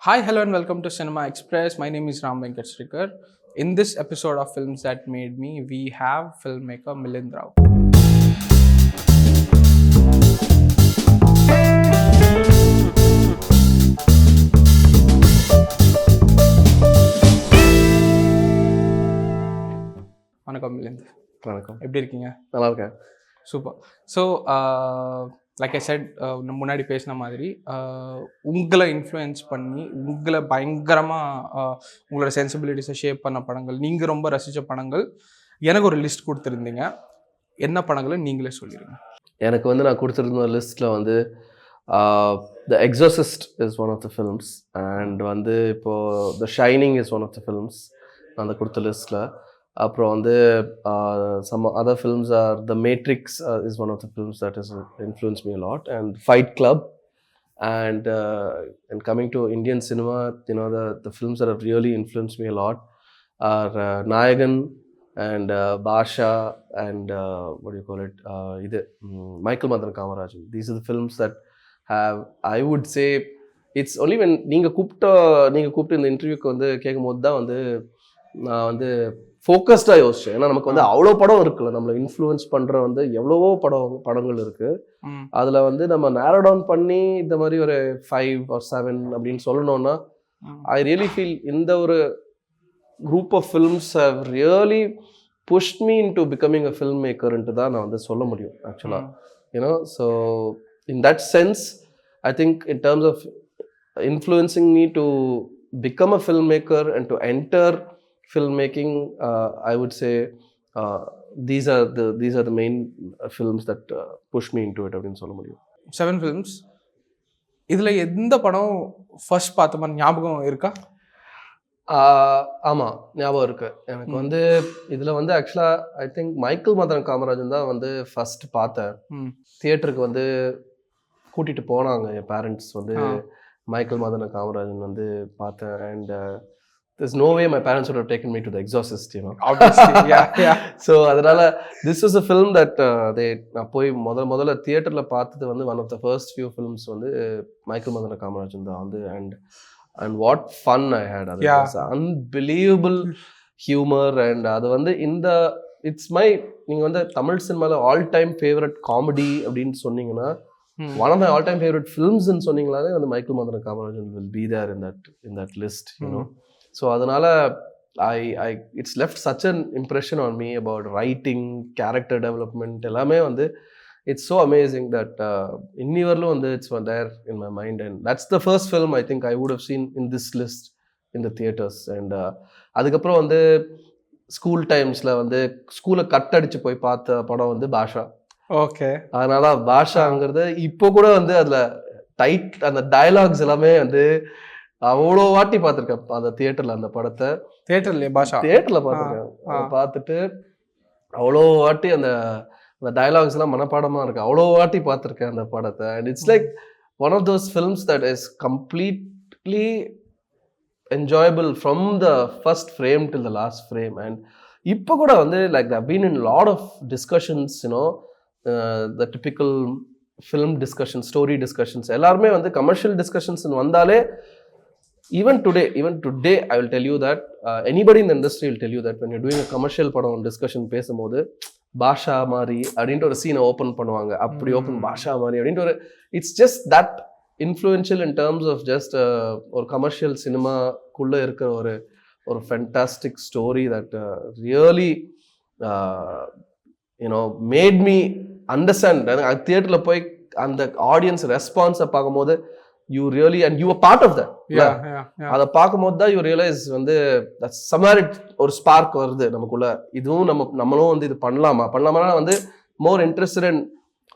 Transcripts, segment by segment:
Hi, hello, and welcome to Cinema Express. My name is Ram Venkat Srikar. In this episode of Films That Made Me, we have filmmaker Milind Rau. வணக்கம் மிலிந்த். வணக்கம். எப்படி இருக்கீங்க? நல்லா இருக்கேன். Super. So like I set, முன்னாடி பேசின மாதிரி உங்களை இன்ஃப்ளூயன்ஸ் பண்ணி உங்களை பயங்கரமாக உங்களோட சென்சிபிலிட்டிஸை ஷேப் பண்ண படங்கள், நீங்கள் ரொம்ப ரசித்த படங்கள் எனக்கு ஒரு லிஸ்ட் கொடுத்துருந்தீங்க. என்ன படங்களை நீங்களே சொல்லிடுங்க. எனக்கு நான் கொடுத்துருந்த லிஸ்ட்டில் the Exorcist is one of the films and இப்போது the Shining is one of the films அந்த கொடுத்த லிஸ்ட்டில். அப்புறம் some other films are The Matrix is one of the films that has influenced me a lot, and Fight Club, and coming to Indian cinema, the films that have really influenced me a lot are Nayagan and Basha and what do you call it, Michael Madan Kamarajan. These are the films that have, I would say, it's only when நீங்கள் கூப்பிட்டு இந்த இன்டர்வியூக்கு கேட்கும்போது தான் நான் ஃபோக்கஸ்டாக யோசிச்சேன். ஏன்னா நமக்கு அவ்வளோ படம் இருக்குல்ல, நம்மளை இன்ஃப்ளூயன்ஸ் பண்ணுற எவ்வளவோ படங்கள் இருக்குது. அதில் நம்ம நேரோ டவுன் பண்ணி இந்த மாதிரி ஒரு 5 or 7 அப்படின்னு சொல்லணும்னா, ஐ ரியலி ஃபீல் இந்த ஒரு group of films have really pushed me in to becoming a film மேக்கர்ன்ட்டு தான் நான் சொல்ல முடியும் ஆக்சுவலாக. So in that sense I think in terms of influencing me to become a filmmaker and to enter filmmaking, I would say these are the main films that push me into it அப்படினு சொல்ல முடியும். 7 films. இதுல எந்த படம் first பார்த்த மாதிரி ஞாபகம் இருக்கா? ஆமாம், ஞாபகம் இருக்கு எனக்கு. இதில் ஆக்சுவலாக I think Michael Madan Kamarajan தான் ஃபர்ஸ்ட் பார்த்தேன். தியேட்டருக்கு கூட்டிகிட்டு போனாங்க என் பேரண்ட்ஸ். மைக்கேல் மதன காமராஜன் பார்த்தேன். And there's no way my parents would have taken me to The Exorcist, obviously. yeah. So அதனால this was a film that நான் போய் முதல்ல தியேட்டர்ல பார்த்தது one of the first few films Michael Madana Kamarajan தான். and what fun I had. அது was unbelievable humor, and அது இந்த it's my, நீங்க தமிழ் சினிமால all time favorite comedy அப்படின்னு சொன்னீங்கன்னா, one of my all time favorite films ன்னு சொன்னீங்களாலே Michael Madana Kamarajan will be there in that list, So அதனால it's left such an impression on me about writing, character development, எல்லாமே it's so amazing that இன்னி வரலும் it's there in my mind, and that's the first film I think I would have seen in this list in the theaters. And அதுக்கப்புறம் school டைம்ஸ்ல ஸ்கூலை cut அடிச்சு போய் பார்த்த படம் பாஷா. ஓகே. அதனால பாஷாங்கிறது இப்போ கூட அதுல அந்த டயலாக்ஸ் எல்லாமே அவ்வளோ வாட்டி பார்த்துருக்கேன் அந்த தியேட்டர்ல. அந்த படத்தை தியேட்டர்ல பார்த்துருக்கேன். பார்த்துட்டு அவ்வளோ வாட்டி அந்த டயலாக்ஸ் எல்லாம் மனப்பாடமா இருக்கு. அவ்வளோ வாட்டி பார்த்துருக்கேன் அந்த படத்தை. And it's like one of those films that is completely enjoyable from the first frame till the last frame. And இப்போ கூட like I've been in a lot of discussions, the typical film discussions, story discussions, எல்லாருமே commercial discussions வந்தாலே, even today I will tell you that anybody in the industry will tell you that when you're doing a commercial படம் discussion பேசும்போது பாஷா மாதிரி அப்படின்ட்டு ஒரு சீனை open பண்ணுவாங்க. அப்படி ஓப்பன் பாஷா மாதிரி அப்படின்ட்டு ஒரு, it's just that influential in terms of just ஒரு கமர்ஷியல் சினிமாக்குள்ள இருக்கிற ஒரு fantastic story that really made me understand. தியேட்டர்ல போய் அந்த ஆடியன்ஸ் ரெஸ்பான்ஸை பார்க்கும்போது you really, and you were part of that. அதை பார்க்கும்போது தான் you realize somewhere ஒரு ஸ்பார்க் வருது நமக்குள்ள. இதுவும் நம்மளும் இது பண்ணலாமா more interested in,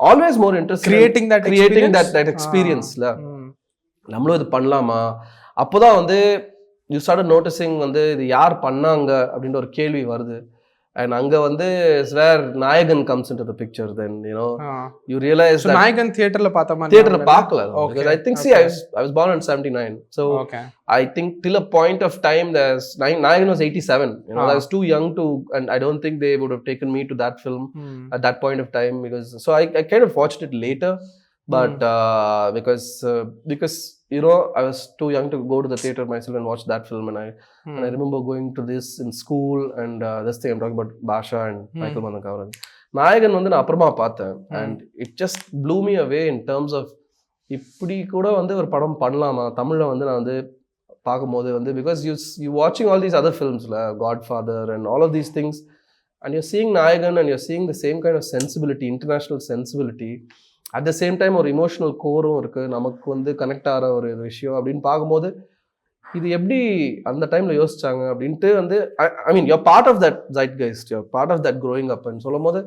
always more interested creating that experience. நம்மளும் இது பண்ணலாமா? அப்போதான் you started noticing இது யார் பண்ணாங்க அப்படின்ற ஒரு கேள்வி வருது. And அங்க where Nayagan comes into the picture, then you realize so that Nayagan theaterல பார்த்த மாதிரி theaterல பார்க்கல. Because I think I was born in 79, so I think till a point of time there's Nayagan was 87, I was too young to, and I don't think they would have taken me to that film at that point of time, because so I kind of watched it later, but because I was too young to go to the theater myself and watch that film, and I remember going to this in school, and this thing I'm talking about Basha and Michael Manakaran. நாயகன் வந்து நான் அப்புறமா பார்த்தேன், and it just blew me away in terms of இப்படி கூட வந்து ஒரு படம் பண்ணலாமா தமிழ்ல வந்து நான் வந்து பார்க்கும்போது வந்து, because you watching all these other films like Godfather and all of these things, and you're seeing Nayagan and you're seeing the same kind of sensibility, international sensibility, at the same time ஒரு emotional கோரும் இருக்கு, நமக்கு வந்து connect ஆகிற ஒரு விஷயம் அப்படின்னு பார்க்கும்போது இது எப்படி அந்த டைம்ல யோசிச்சாங்க அப்படின்ட்டு வந்து I mean you're part of that zeitgeist, you're part of that growing up, and சொல்லும் போது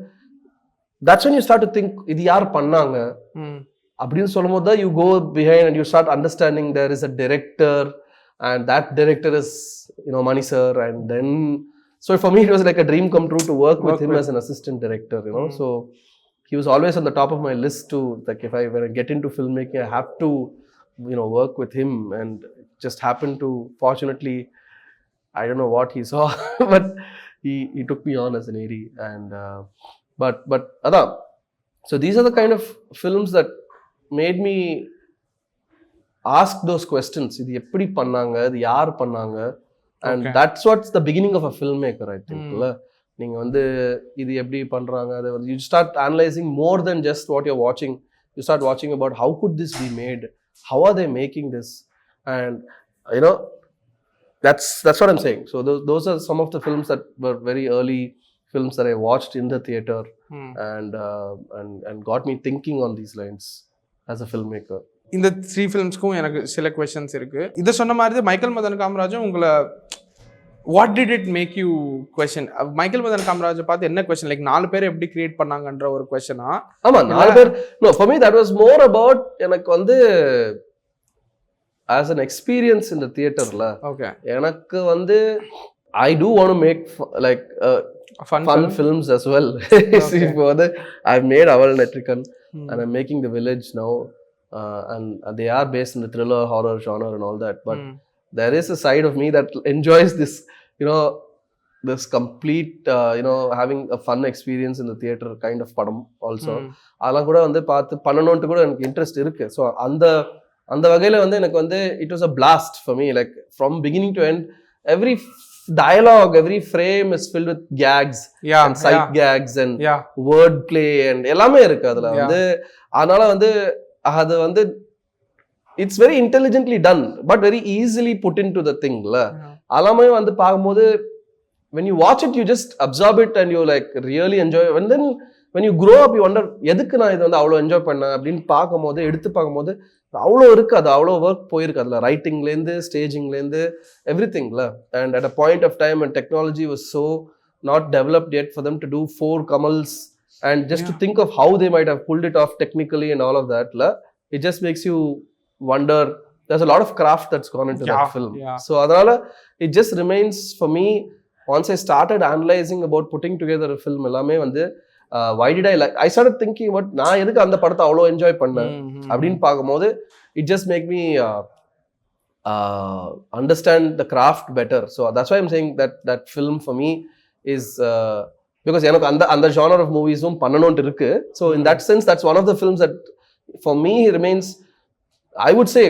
that's when you start to think இது யார் பண்ணாங்க அப்படின்னு சொல்லும் போது தான் you go behind and you start understanding there is a director, and that director is Mani sir, and then so for me it was like a dream come true to work with him as an assistant director, so he was always on the top of my list to, like, when I get into filmmaking I have to work with him, and just happened to, fortunately, I don't know what he saw but he took me on as an AD, and but adha, so these are the kind of films that made me ask those questions, idu eppadi pannanga, idu yaar pannanga, and that's what's the beginning of a filmmaker, I think. நீங்க வந்து இது எப்படி பண்றாங்க, அதை வந்து you start analyzing more than just what you're watching. You start watching about how could this be made, how are they making this, and that's what I'm saying. So those are some of the films that were very early films that I watched in the theater, and got me thinking on these lines as a filmmaker. இந்த 3 ஃபிலிம்ஸ்க்கும் எனக்கு சில questions இருக்கு. இத சொன்ன மாதிரி Michael Madan காமராஜும் உங்களை what did it make you question? Michael Madan காமராஜை பார்த்து என்ன question, like 4 பேர் எப்படி கிரியேட் பண்ணாங்கன்ற ஒரு क्वेश्चனா? ஆமா, 4 பேர். No, for me that was more about எனக்கு வந்து as an experience in the theater la. Okay. எனக்கு வந்து I do want to make like fun films as well. See, for the I've made Aval Netrikan and I'm making The Village now, and they are based in the thriller horror genre and all that, but there is a side of me that enjoys this, this complete having a fun experience in the theater kind of padam also. Ala kuda வந்து பார்த்து பண்ணனும்னு கூட எனக்கு interest இருக்கு. So அந்த வகையில வந்து எனக்கு வந்து it was a blast for me, like from beginning to end every dialogue, every frame is filled with gags and sight gags and word play and எல்லாமே இருக்கு அதுல வந்து. அதனால வந்து அது வந்து it's very intelligently done but very easily put into the thing la. Alame வந்து பாக்கும்போது when you watch it you just absorb it and you like really enjoy it, and then when you grow up you wonder எதுக்கு நான் இத வந்து அவ்வளவு enjoy பண்ணேன் அப்படினு பாக்கும்போது, எடுத்து பாக்கும்போது அவ்வளவு இருக்கு, அது அவ்வளவு வர்க் போயிருக்கு அதுல, ரைட்டிங்ல இருந்து ஸ்டேஜிங்ல இருந்து everything la. And at a point of time when technology was so not developed yet for them to do 4 Kamals, and just to think of how they might have pulled it off technically and all of that la, it just makes you wonder. There's a lot of craft that's gone into that film. So adala it just remains for me, once I started analyzing about putting together a film ellame வந்து why did I started thinking about நான் எதுக்கு அந்த படத்தை அவ்வளோ enjoy பண்ணேன் அப்படின்னு பார்க்கும்போது it just make me understand the craft better. So that's why I'm saying that film for me is because எனக்கு அந்த genre of moviesum பண்ணணும்னு இருக்கு. So in that sense that's one of the films that for me remains, I would say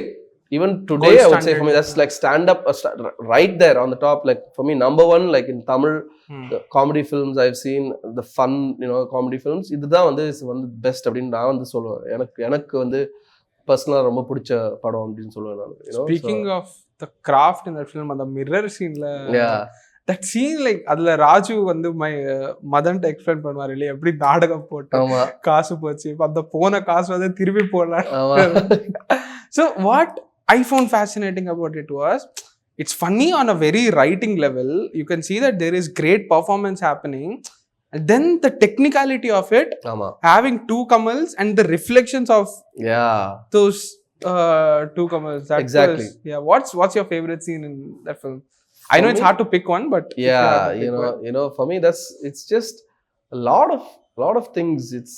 even today I would say for me that's like stand up right there on the top, like for me number 1, like in Tamil the comedy films I've seen, the fun comedy films, இதுதா வந்து is one of the best அப்படினு நான் வந்து சொல்லுவேன். எனக்கு வந்து பர்சனலா ரொம்ப பிடிச்ச படம் அப்படினு சொல்லுவேன் நான். Speaking of the craft in that film, அந்த mirror scene la, that scene, like அதுல ராஜு வந்து மதன் எக்ஸ்பிளைன் பண்ணுவார் இல்லையா, எப்படி நாடகம் போட்டு காசு போச்சு, அந்த போன காசு வந்து திருப்பி போடலாம். So what I found fascinating about it was, it's funny on a very writing level. You can see that there is great performance happening, and then the technicality of it, having 2 Kamals and the reflections of those 2 Kamals. That exactly was, what's your favorite scene in that film? I know it's hard to pick one, but for me it's just a lot of things. It's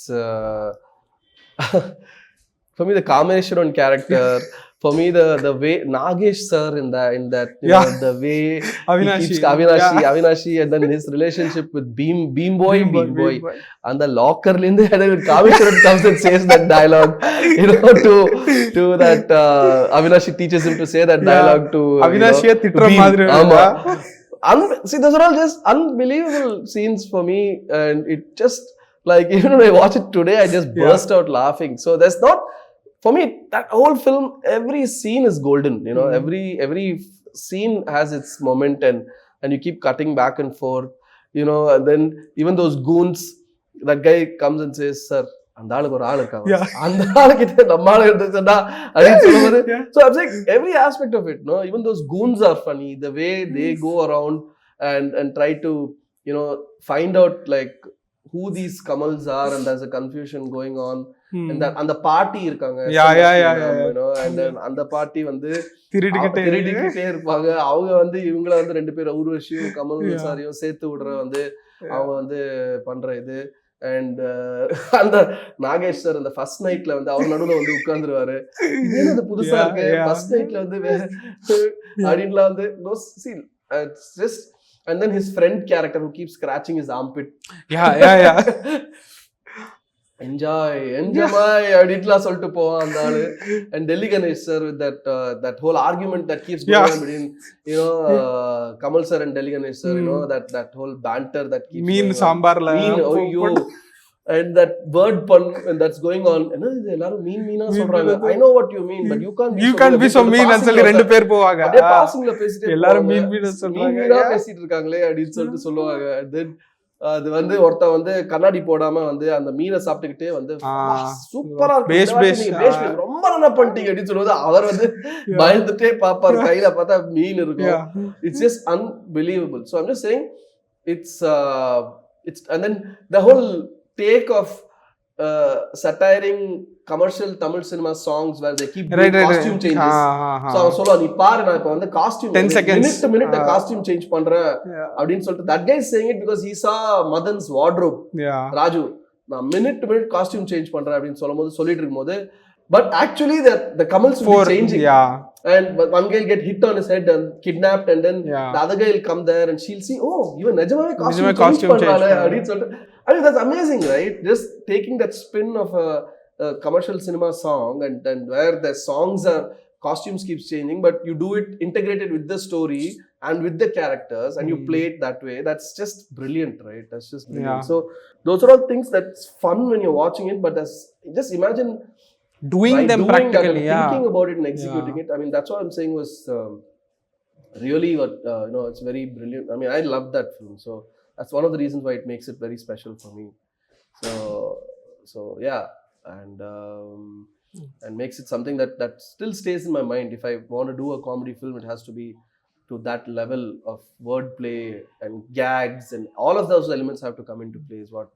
for me the combination on character for me, the way Nagesh sir in that Yeah. the way Avinashi. he keeps Avinashi, and then his relationship with Beam Boy, and the locker linde, and then Kameshwaran comes and says that dialogue, to that Avinashi teaches him to say that dialogue to Avinashi திட்டுற Beam. மாதிரி ஆமா. See, those are all just unbelievable scenes for me, and it just like, even when I watch it today, I just burst out laughing. So there's not, for me, that whole film, every scene is golden. Every scene has its moment, and you keep cutting back and forth. And then even those goons, that guy comes and says, "Sir, அந்த ஆளுக்கு ஒரு ஆள் இருக்காங்க, அந்த ஆளுக்கிட்ட நம்ம ஆளு இருந்துச்சுன்னா" அப்படின்னு சொல்லும்போது, so I'm saying every aspect of it, even those goons are funny, the way they go around and try to find out like who these Kamals are, and there's a confusion going on. And that அந்த பாட்டி இருக்காங்க, and then அந்த பாட்டி வந்து திருடிக்கிட்டே இருப்பாங்க. அவங்க வந்து இவங்கள வந்து 2 பேரும் ஊர்வஷியும் கமல் சாரியும் சேர்த்து விடுற வந்து அவங்க வந்து பண்ற இது. அண்ட் அந்த நாகேஷ் சார் அந்த ஃபர்ஸ்ட் நைட்ல வந்து அவர் நடுவுல வந்து உட்கார்ந்துருவாரு, இது புதுசா இருக்கு, ஃபர்ஸ்ட் நைட்ல வந்து அப்படின்லாம் வந்து it's just. And then his friend character who keeps scratching his armpit. Enjoy அப்படின்லாம் சொல்லிட்டு போவான் அந்த ஆளு. And Delhi Ganesh sir with that whole argument that keeps going on between Kamal sir and Delhi Ganesh sir, that whole banter that keeps மீன் சாம்பார்ல and that word pun and that's going on. என்னது எல்லாரும் மீனா சொல்றாங்க, I know what you mean, but you can't be so mean ன்னு சொல்லி ரெண்டு பேர் போவாங்க. அப்படியே பாசிங்ல பேசிட்டு எல்லாரும் மீனா சொல்றாங்க, மீனா பேசிட்டு இருக்காங்களே அப்படின்னு சொல்லிட்டு சொல்லுவாங்க. then அது வந்து ஒருத்த வந்து கண்ணாடி போடாம வந்து அந்த மீனை சாப்பிட்டுக்கிட்டே வந்து சூப்பரா இருக்கு, ரொம்ப நல்லா பண்ணிட்டீங்க அப்படின்னு சொல்லுவது, அவர் வந்து பயந்துட்டே பாப்பாரு, கையில பார்த்தா மீன் இருக்கும். It's just unbelievable. So I'm just saying it's and then the whole take of satiring commercial Tamil cinema songs where they keep doing costume changes. So அவன் சொல்லுவான், நீ பாரு நான் இப்ப வந்து costume minute costume change பண்றேன் அப்படின்னு சொல்லிட்டு, that guy is saying it because he saw Madan's wardrobe. Raju, நான் minute costume change பண்றேன் அப்படின்னு சொல்லிட்டு இருக்கும்போது, but actually the Kamals will be changing. And one guy will get hit on his head and kidnapped, and then the other guy will come there and she'll see, oh, even Najamave costume change பண்றானே அப்படின்னு சொல்லிட்டு. I mean, that's amazing, right? Just taking that spin of a commercial cinema song, and where the songs are, costumes keeps changing, but you do it integrated with the story and with the characters, and you play it that way. That's just brilliant, right? That's just brilliant. So those are all things that's fun when you're watching it, but just imagine doing them practically, thinking about it and executing it. I mean, that's what I'm saying was really what it's very brilliant. I mean, I love that film, so that's one of the reasons why it makes it very special for me. So yeah, and makes it something that still stays in my mind. If I want to do a comedy film, it has to be to that level of wordplay and gags, and all of those elements have to come into play. Is what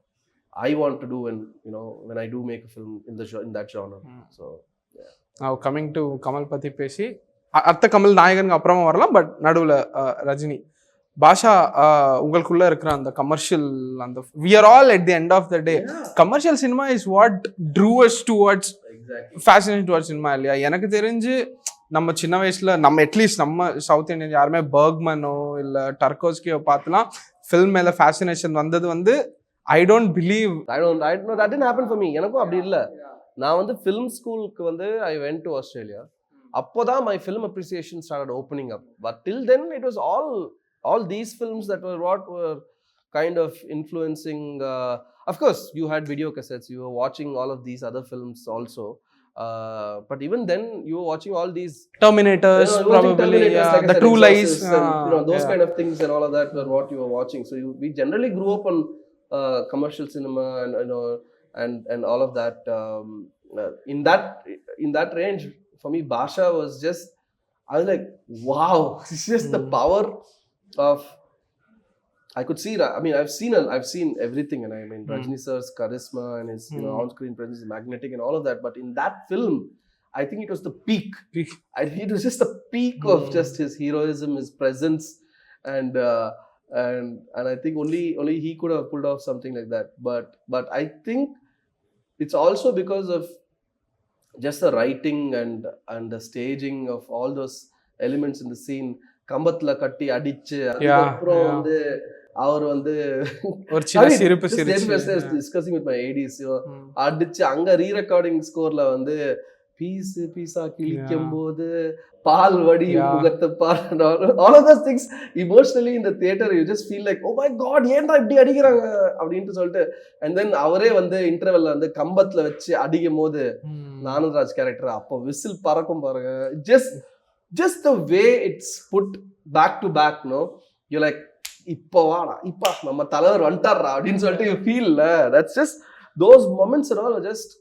I want to do when I do make a film in that genre. So yeah. Now coming to Kamal பத்தி பேசி, அடுத்த கமல் நாயகனுக்கு அப்புறமா வரலாம், but நடுவில் ரஜினி பாஷா, உங்களுக்குள்ள இருக்கிற அந்த commercial, அந்த we are all at the end of the day, commercial cinema is what drew us towards fascination towards cinema இல்லையா? எனக்கு தெரிஞ்சு நம்ம சின்ன வயசுல நம்ம அட்லீஸ்ட் நம்ம சவுத் இந்தியன் யாருமே பர்க்மனோ இல்லை டர்கோஸ்கியோ பார்த்துலாம் ஃபில்ம் மேல ஃபேசினேஷன் வந்தது வந்து I don't believe. No, that didn't happen for me. எனக்கும் அப்படி இல்லை. நான் வந்து ஃபிலிம் ஸ்கூலுக்கு வந்து I went to Australia. அப்போதான் my film appreciation started opening up. But till then it was all these films that were kind of influencing. Of course, you had video cassettes. You were watching all of these other films also. But even then, you were watching all these Terminators, probably, like the True Lies, and those kind of things, and all of that were what you were watching. So we generally grew up on commercial cinema and all of that. In that range, for me, Basha was just, I was like, wow, it's just the power of, I could see that. I mean, I've seen everything, and I mean Rajni sir's charisma and his on-screen presence is magnetic and all of that. But in that film, I think it was the peak. It was just the peak of just his heroism, his presence, and I think only he could have pulled off something like that. But I think it's also because of just the writing and the staging of all those elements in the scene. கம்பத்துல கட்டி அடிச்சு அதுக்கப்புறம் yeah. வந்து அவர் வந்து ஒரு I சின்ன mean, சிரிப்பு just சிரிச்சு discussing with my ADs, அடிச்சு அங்க ரீரெக்கார்டிங் ஸ்கோர்ல வந்து பீஸா கிழிக்கும் போது பால் வடியும் முகத்தை பால், all of those things emotionally in the theater you just feel like, oh my god, ஏன்டா இப்படி அடிக்கிறாங்க அப்படின்ட்டு சொல்லிட்டு. and then அவரே வந்து இன்டர்வெல்ல வந்து கம்பத்துல வச்சு அடிக்கும் போது நானராஜ் கேரக்டர் அப்போ விசில் பறக்கும் பாருங்க. just the way it's put back to back, no, you like இப்போ வாடா இப்பா நம்ம தலைவர் வந்துட்டாரா அப்படின்னு சொல்லிட்டு you feel that's just those moments and all are just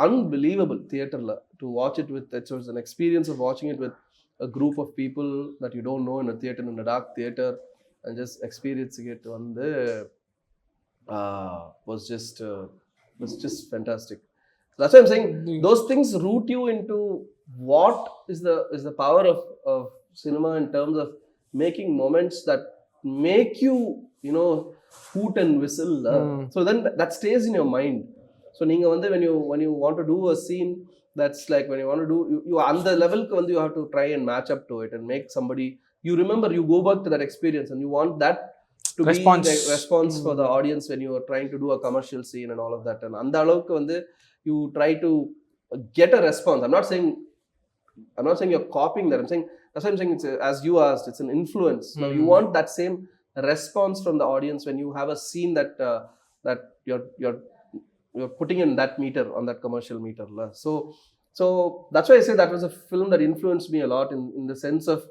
unbelievable theaterல to watch it with. It was an experience of watching it with a group of people that you don't know in a theater, in a dark theater, and just experiencing it வந்து was just fantastic. That's why I'm saying those things root you into what is the power of cinema in terms of making moments that make you, you know, hoot and whistle. So then that stays in your mind. So நீங்க வந்து when you want to do a scene, that's like when you want to do you on the level வந்து you have to try and match up to it and make somebody, you remember, you go back to that experience and you want that to Response. be the response for the audience when you are trying to do a commercial scene and all of that. And அந்த அளவுக்கு வந்து you try to get a response. I'm not saying you're copying that. I'm saying, that's why I'm saying, it's as you asked, it's an influence. Now you want that same response from the audience when you have a scene that that you're putting in that meter, on that commercial meter. So that's why I say that was a film that influenced me a lot in the sense of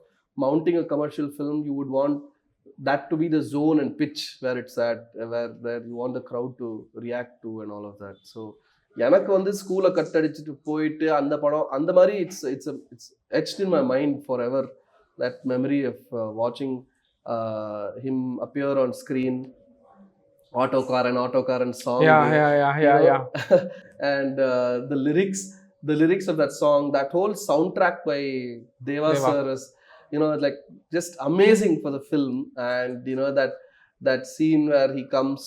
mounting a commercial film. You would want that to be the zone and pitch where it's at, where you want the crowd to react to and all of that. So எனக்கு வந்து ஸ்கூலை cut அடிச்சுட்டு போயிட்டு அந்த படம் அந்த மாதிரி it's etched in my mind forever, that memory of watching him appear on screen, autocar and song. Yeah. And the lyrics of that song, that whole soundtrack by Deva sir is, you know, like just amazing for the film. And you know that scene where he comes,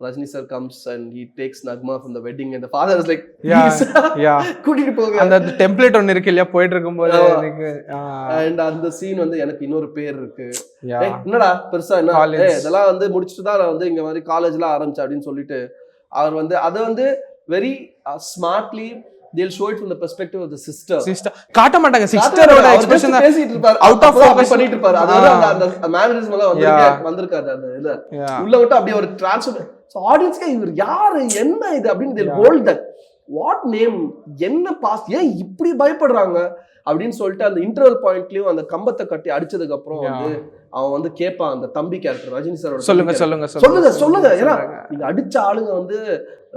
Rajni sir comes and he takes Nagma from the wedding and the father is like, கூட்டிட்டு போங்க, அந்த template ஒன்னு இருக்கு இல்லையா போயிட்டு இருக்கும்போது எனக்கு. and அந்த சீன் வந்து எனக்கு இன்னொரு பேர் இருக்கு, என்னடா பெருசா என்ன இதெல்லாம் வந்து முடிச்சுட்டு தான் நான் வந்து இங்க மாதிரி காலேஜ்ல ஆரம்பிச்சேன் அப்படின்னு சொல்லிட்டு அவர் வந்து அதை வந்து very smartly they'll show it from the perspective of the sister. காட்ட மாட்டாங்க சிஸ்டரோட எக்ஸ்பிரஷன் பேசிட்டு இருப்பாரு, அவுட் ஆஃப் ஃபோக்கஸ் பண்ணிட்டு இருப்பாரு. அது அந்த மேனரிசம் எல்லாம் வந்திருக்காது அந்த இல்ல உள்ள விட்டு அப்படியே ஒரு டிரான்ஸ்ஃபர். சோ ஆடியன்ஸ்க்கு இவர் யாரு என்ன இது அப்படின்னு they'll hold that, what name, என்ன பாஸ், ஏன் இப்படி பயப்படுறாங்க அப்படின்னு சொல்லிட்டு அந்த இன்டர்வல் பாயிண்ட்லயும் அந்த கம்பத்தை கட்டி அடிச்சதுக்கு அப்புறம் வந்து அவன் வந்து கேட்பான், அந்த தம்பி கேரக்டர் ரஜினி சாரோட, சொல்லுங்க ஏன்னா நீங்க அடிச்ச ஆளுங்க வந்து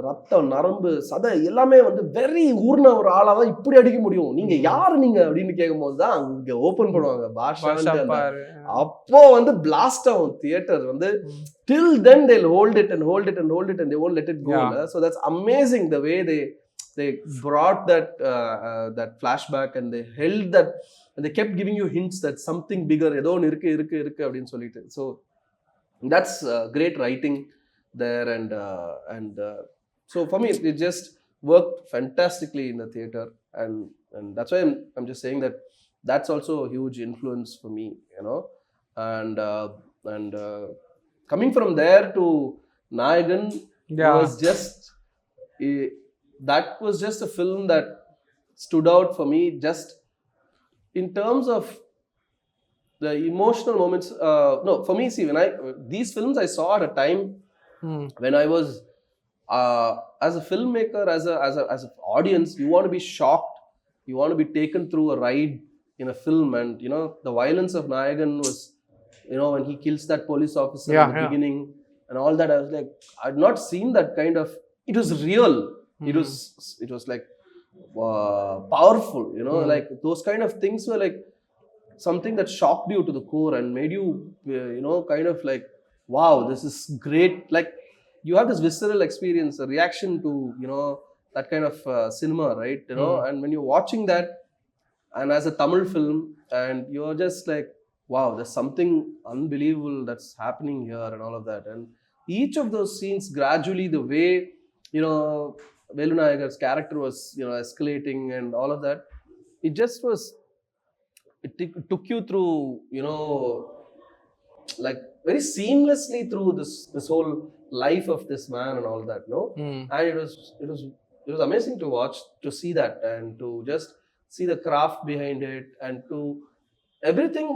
ரத்தம் நரம்பு சதை எல்லாமே வந்து வெரி ஊர்ன ஒரு ஆளாதான் இப்படி அடிக்க முடியும், நீங்க யாரு நீங்க அப்படின்னு கேட்கும் போதுதான் அங்க ஓபன் பண்ணுவாங்க பாஷா. அப்போ வந்து பிளாஸ்ட் ஆகும் தியேட்டர் வந்து. till then they'll hold it and they won't let it go. So that's amazing the way they brought that flashback and they held that and they kept giving you hints that something bigger ஏதோ ஒன்று இருக்கு அப்படின்னு சொல்லிட்டு. So that's great writing there. And so for me it just worked fantastically in the theater, and that's why I'm just saying that that's also a huge influence for me, you know. And coming from there to Nayagan was just that was just a film that stood out for me, just in terms of the emotional moments. No, for me, see, when these films I saw at a time when I was as a filmmaker, as an audience, you want to be shocked, you want to be taken through a ride in a film. And you know, the violence of Nayagan was, you know, when he kills that police officer in the beginning and all that, I was like, I'd not seen that kind of, it was real. It was like powerful, you know, like those kind of things were like something that shocked you to the core and made you, you know, kind of like, wow, this is great. Like you have this visceral experience, a reaction to, you know, that kind of cinema, right? You know, and when you're watching that, and as a Tamil film, and you're just like, wow, there's something unbelievable that's happening here and all of that. And each of those scenes, gradually, the way, you know, Velu Nayakar's character was, escalating and all of that. It just was, took you through, like very seamlessly through this whole life of this man and all that, no? And it was amazing to watch, to see that, and to just see the craft behind it, and to everything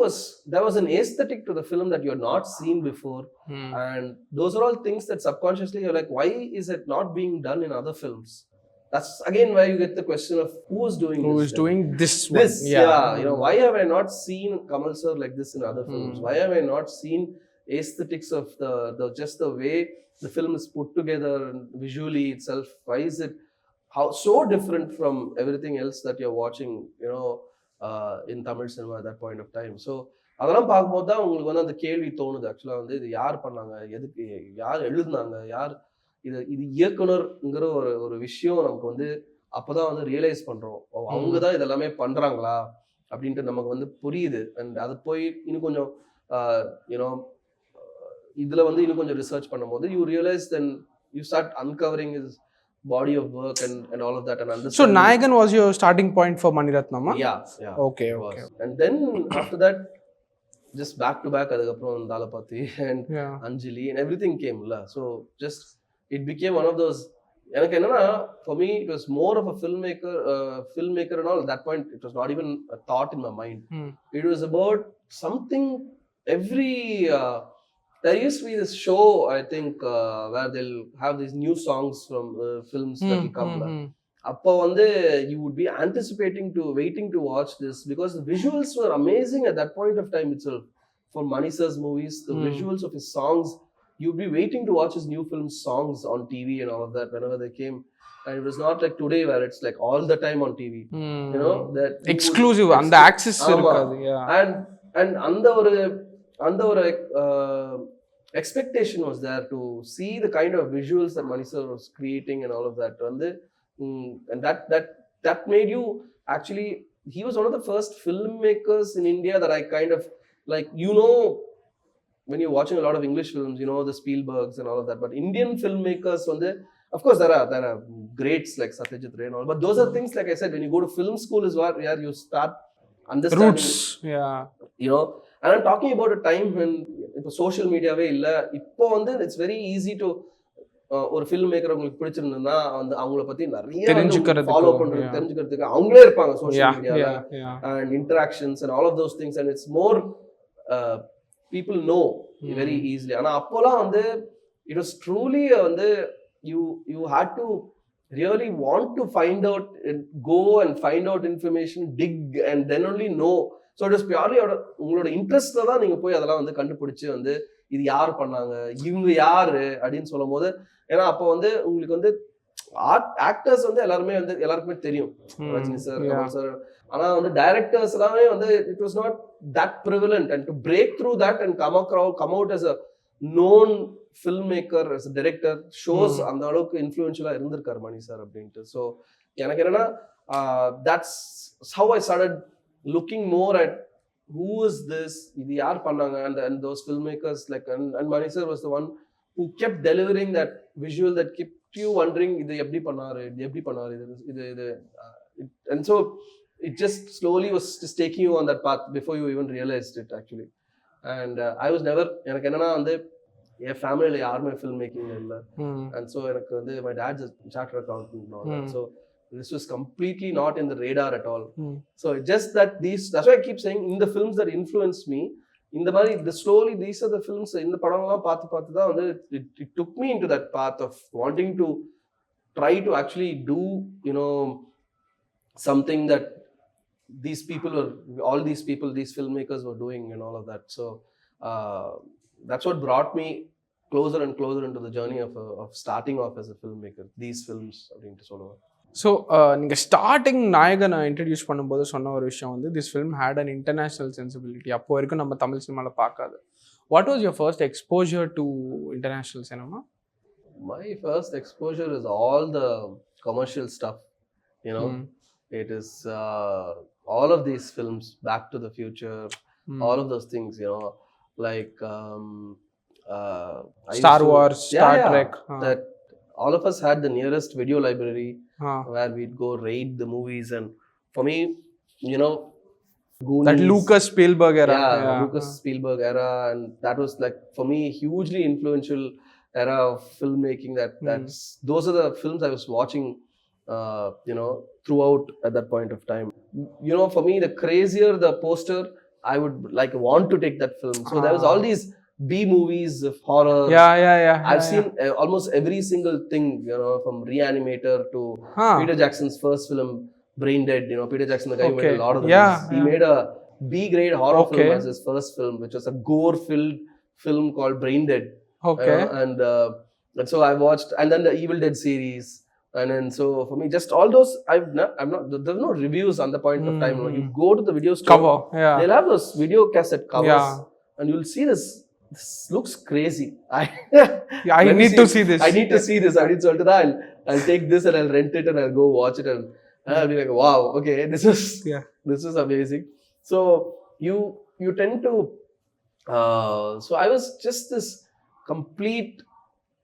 there was an aesthetic to the film that you had not seen before. And those are all things that subconsciously you're like, why is it not being done in other films? That's again where you get the question of who is doing this one? This, yeah. Why have I not seen Kamal sir like this in other films? Why have I not seen aesthetics of the just the way the film is put together and visually itself? Why is it so different from everything else that you're watching, in Tamil cinema at that point of time? So அதெல்லாம் பார்க்கும்போது தான் உங்களுக்கு வந்து அந்த கேள்வி தோணுது. ஆக்சுவலாக வந்து இது யார் பண்ணாங்க, எதுக்கு, யார் எழுதுனாங்க, யார் இது இயக்குனர்ங்கிற ஒரு விஷயம் நமக்கு வந்து அப்போதான் வந்து ரியலைஸ் பண்றோம். அவங்க தான் இதெல்லாமே பண்றாங்களா அப்படின்ட்டு நமக்கு வந்து புரியுது. அண்ட் அது போய் இன்னும் கொஞ்சம் இதுல வந்து இன்னும் கொஞ்சம் ரிசர்ச் பண்ணும்போது you realise, then you start uncovering his body of work and all of that, and understand. So Nayagan was your starting point for Maniratnama? Yeah. Okay. And then after that, just back to back adukaprom Dalapati and Anjali and everything came la. So just it became one of those, எனக்கு என்னன்னா, for me it was more of a filmmaker and all. At that point it was not even a thought in my mind. It was about something. There used to be this show, I think, where they'll have these new songs from films that will come. Appa vande you would be waiting to watch this, because the visuals were amazing at that point of time itself. For Mani sir's movies, the visuals of his songs, you'd be waiting to watch his new film songs on TV and all of that whenever they came. And it was not like today where it's like all the time on TV. That exclusive and the access irukadu. And அந்த ஒரு expectation was there to see the kind of visuals that Mani sir was creating and all of that. And that made you actually, he was one of the first filmmakers in India that I kind of like, when you're watching a lot of English films, the Spielbergs and all of that, but Indian filmmakers, of course there are greats like Satyajit Ray and all, but those are things, like I said, when you go to film school is where you start understanding roots. And I'm talking about a time when இப்போ social மீடியாவே இல்லை. இப்போ வந்து it's very easy to ஒரு film maker உங்களுக்கு பிடிச்சிருந்ததுன்னா வந்து அவங்கள பத்தி நிறைய ஃபாலோ பண்றது, தெரிஞ்சுக்கிறதுக்கு அவங்களே இருப்பாங்க சோஷியல் மீடியால, and interactions and all of those things, and it's more people know very easily. ஆனா அப்போலாம் வந்து இட் வாஸ் ட்ரூலி வந்து you had to really want to find out, go and find out information, dig, and then only know. So it was purely உங்களோட இன்ட்ரெஸ்ட்ல தான் நீங்க போய் அதெல்லாம் வந்து கண்டுபிடிச்சு வந்து இது யார் பண்ணாங்க, இவங்க யாரு அப்படின்னு சொல்லும் போது, ஏன்னா அப்போ வந்து உங்களுக்கு வந்து ஆக்டர்ஸ் வந்து எல்லாருக்குமே தெரியும், ரஜினி சார், கமல் சார். ஆனா வந்து டைரக்டர்ஸ் எல்லாமே வந்து it was not that prevalent, and to break through that and come out as a known filmmaker, as a director, shows அந்த அளவுக்கு இன்ஃப்ளூயன்ஷியலா இருந்திருக்காரு மணி சார் அப்படின்ட்டு. ஸோ எனக்கு என்னன்னா, that's how I started looking more at who is this, இது யார் பண்ணாங்க, and those filmmakers, like, and Mani sir was the one who kept delivering that visual that kept you wondering, இது எப்படி பண்ணாரு, இது and so it just slowly was just taking you on that path before you even realized it actually. And I was never, எனக்கு என்னன்னா வந்து என் ஃபேமிலியில யாருமே film making இல்லை, அண்ட் ஸோ எனக்கு வந்து my dad's a chartered accountant, so this was completely not in the radar at all. So just that that's why I keep saying, in the films that influenced me, in the மாதிரி slowly these are the films, இந்த படம்லாம் பார்த்து தான் வந்து it took me into that path of wanting to try to actually do something that these filmmakers were doing and all of that. So that's what brought me closer and closer into the journey of starting off as a filmmaker, these films அப்படின்ட்டு சொல்லுவேன். So நீங்கள் starting நாயகனை introduce பண்ணும்போது சொன்ன ஒரு விஷயம் வந்து, this film had an international sensibility. அப்போ வரைக்கும் நம்ம தமிழ் சினிமாவில் பார்க்காது. What was your first exposure to international cinema? My first exposure is all the commercial stuff, it is all of these films, Back to the Future, all of those things, like Star Wars, Star Trek, that all of us had the nearest video library Ah. where we'd go raid the movies. And for me, you know, That Goonies, Lucas Spielberg era. yeah, Lucas Spielberg era, and that was like for me hugely influential era of filmmaking. Those are the films I was watching, you know, throughout at that point of time. You know, for me, the crazier the poster, I would like want to take that film. So there was all these B movies of horror. I've seen almost every single thing, you know, from Reanimator to Peter Jackson's first film, Brain Dead. You know, Peter Jackson, the guy who made a lot of them. He made a B-grade horror film as his first film, which was a gore-filled film called Brain Dead. And so I watched, and then the Evil Dead series. And then so for me, just all those, I'm not. There's no reviews on the point of time. You go to the video store, cover, they'll have those video cassette covers, and you'll see this. This looks crazy. I need to see this. I need to see this. I need to I'll take this and I'll rent it and I'll go watch it, and I'll be like, wow, okay, this is amazing. So you tend to. So I was just this complete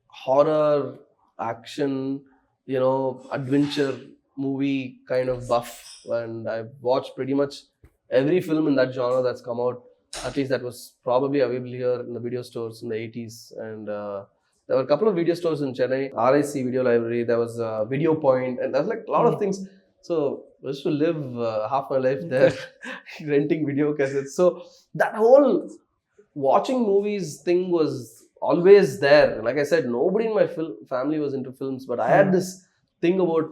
horror, action, you know, adventure movie kind of buff, and I've watched pretty much every film in that genre that's come out. At least that was probably available here in the video stores in the 80s. And there were a couple of video stores in Chennai, RIC Video Library, there was Video Point, and there's like a lot of things. So I used to live half my life there, renting video cassettes. So that whole watching movies thing was always there. Like I said, nobody in my family was into films, but I had this thing about,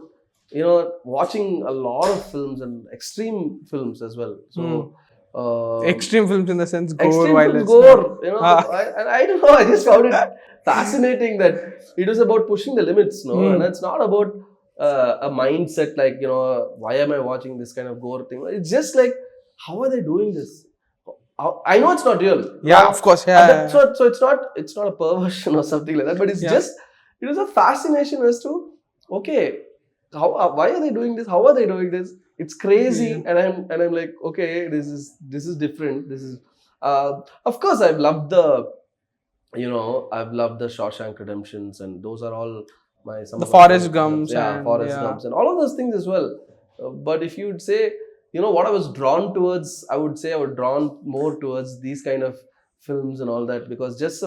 you know, watching a lot of films and extreme films as well. So extreme films in the sense gore, extreme violence. Films, gore, you know. I don't know. I just found it fascinating that it was about pushing the limits, no, and it's not about a mindset like, you know, why am I watching this kind of gore thing? It's just like, how are they doing this? I know it's not real. Yeah, of course. So it's not a perversion or something like that. But it's just, it was a fascination as to, okay, why are they doing this? How are they doing this? It's crazy, and I'm like, okay, this is different. This is, of course, I've loved the Shawshank Redemptions, and those are all the Forrest Gumps, Forrest Gumps, and all of those things as well. But if you'd say, you know, what I was drawn towards, I would say I was drawn more towards these kind of films and all that, because just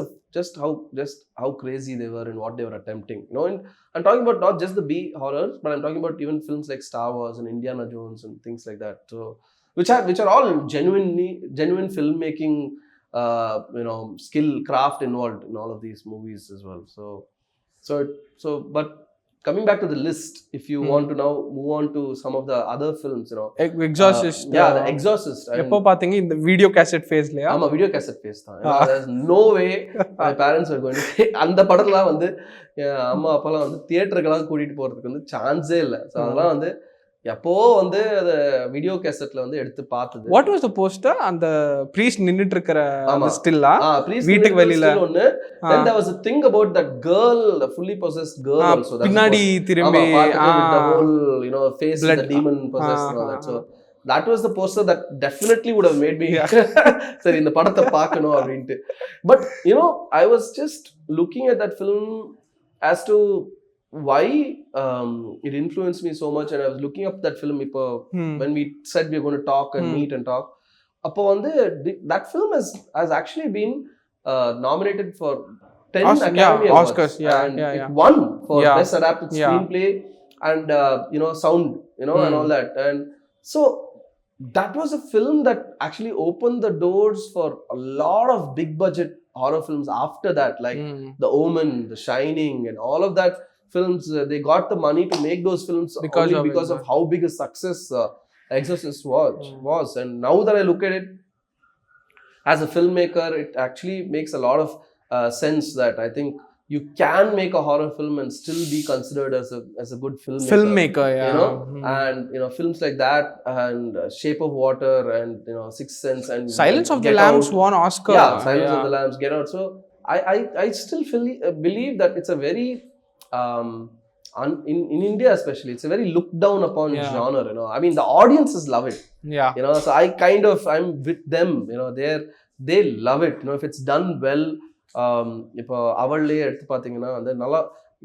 how crazy they were and what they were attempting, you know. And I'm talking about not just the B horrors, but I'm talking about even films like Star Wars and Indiana Jones and things like that. So which are all genuine filmmaking, you know, skill, craft involved in all of these movies as well. So but coming back to the list, if you want to now move on to some of the other films, you know, Exorcist. The Exorcist. எப்போ பாத்தீங்க இந்த video cassette ஃபேஸ்லயா? ஆமா, video cassette face தான். There's no way my parents were going to அந்த படம்லாம் வந்து அம்மா அப்பாலாம் வந்து தியேட்டருக்கெல்லாம் கூட்டிட்டு போறதுக்கு வந்து சான்ஸே இல்லை. ஸோ அதெல்லாம் வந்து எப்போ வந்து அத வீடியோ கேசட்ல வந்து எடுத்து பார்த்தது. What was the poster? அந்த பிரீஸ்ட் நின்னுட்டு இருக்கற அந்த ஸ்டில்லா வீட்டுக்கு வெளியில ஒன்னு. then there was a thing about that girl, the fully possessed girl also, பின்னாடி திரும்பி the whole, you know, face of the demon possessed and all that. So that was the poster that definitely would have made me சரி இந்த படத்தை பார்க்கணும் அப்படின்ட்டு. But you know, I was just looking at that film as to why it influenced me so much, and I was looking up that film when we said we were going to talk and meet and talk. Appo வந்து that film has actually been nominated for 10 Academy Awards, Oscars, and it won for best adapted screenplay and you know, sound, you know, and all that. And so that was a film that actually opened the doors for a lot of big budget horror films after that, like The Omen, The Shining, and all of that films. They got the money to make those films because of how big a success Exorcist was. And now that I look at it as a filmmaker, it actually makes a lot of sense that I think you can make a horror film and still be considered as a good filmmaker, yeah. You know, and you know, films like that, and Shape of Water, and you know, Sixth Sense, and Silence of the Lambs won Oscar. Silence of the Lambs, Get Out. So I still believe that it's a very in India especially, it's a very looked down upon genre, you know. I mean, the audiences love it, you know. So I'm with them, you know. They love it, you know, if it's done well. இப்போ அவள்லயே எடுத்து பார்த்தீங்கன்னா வந்து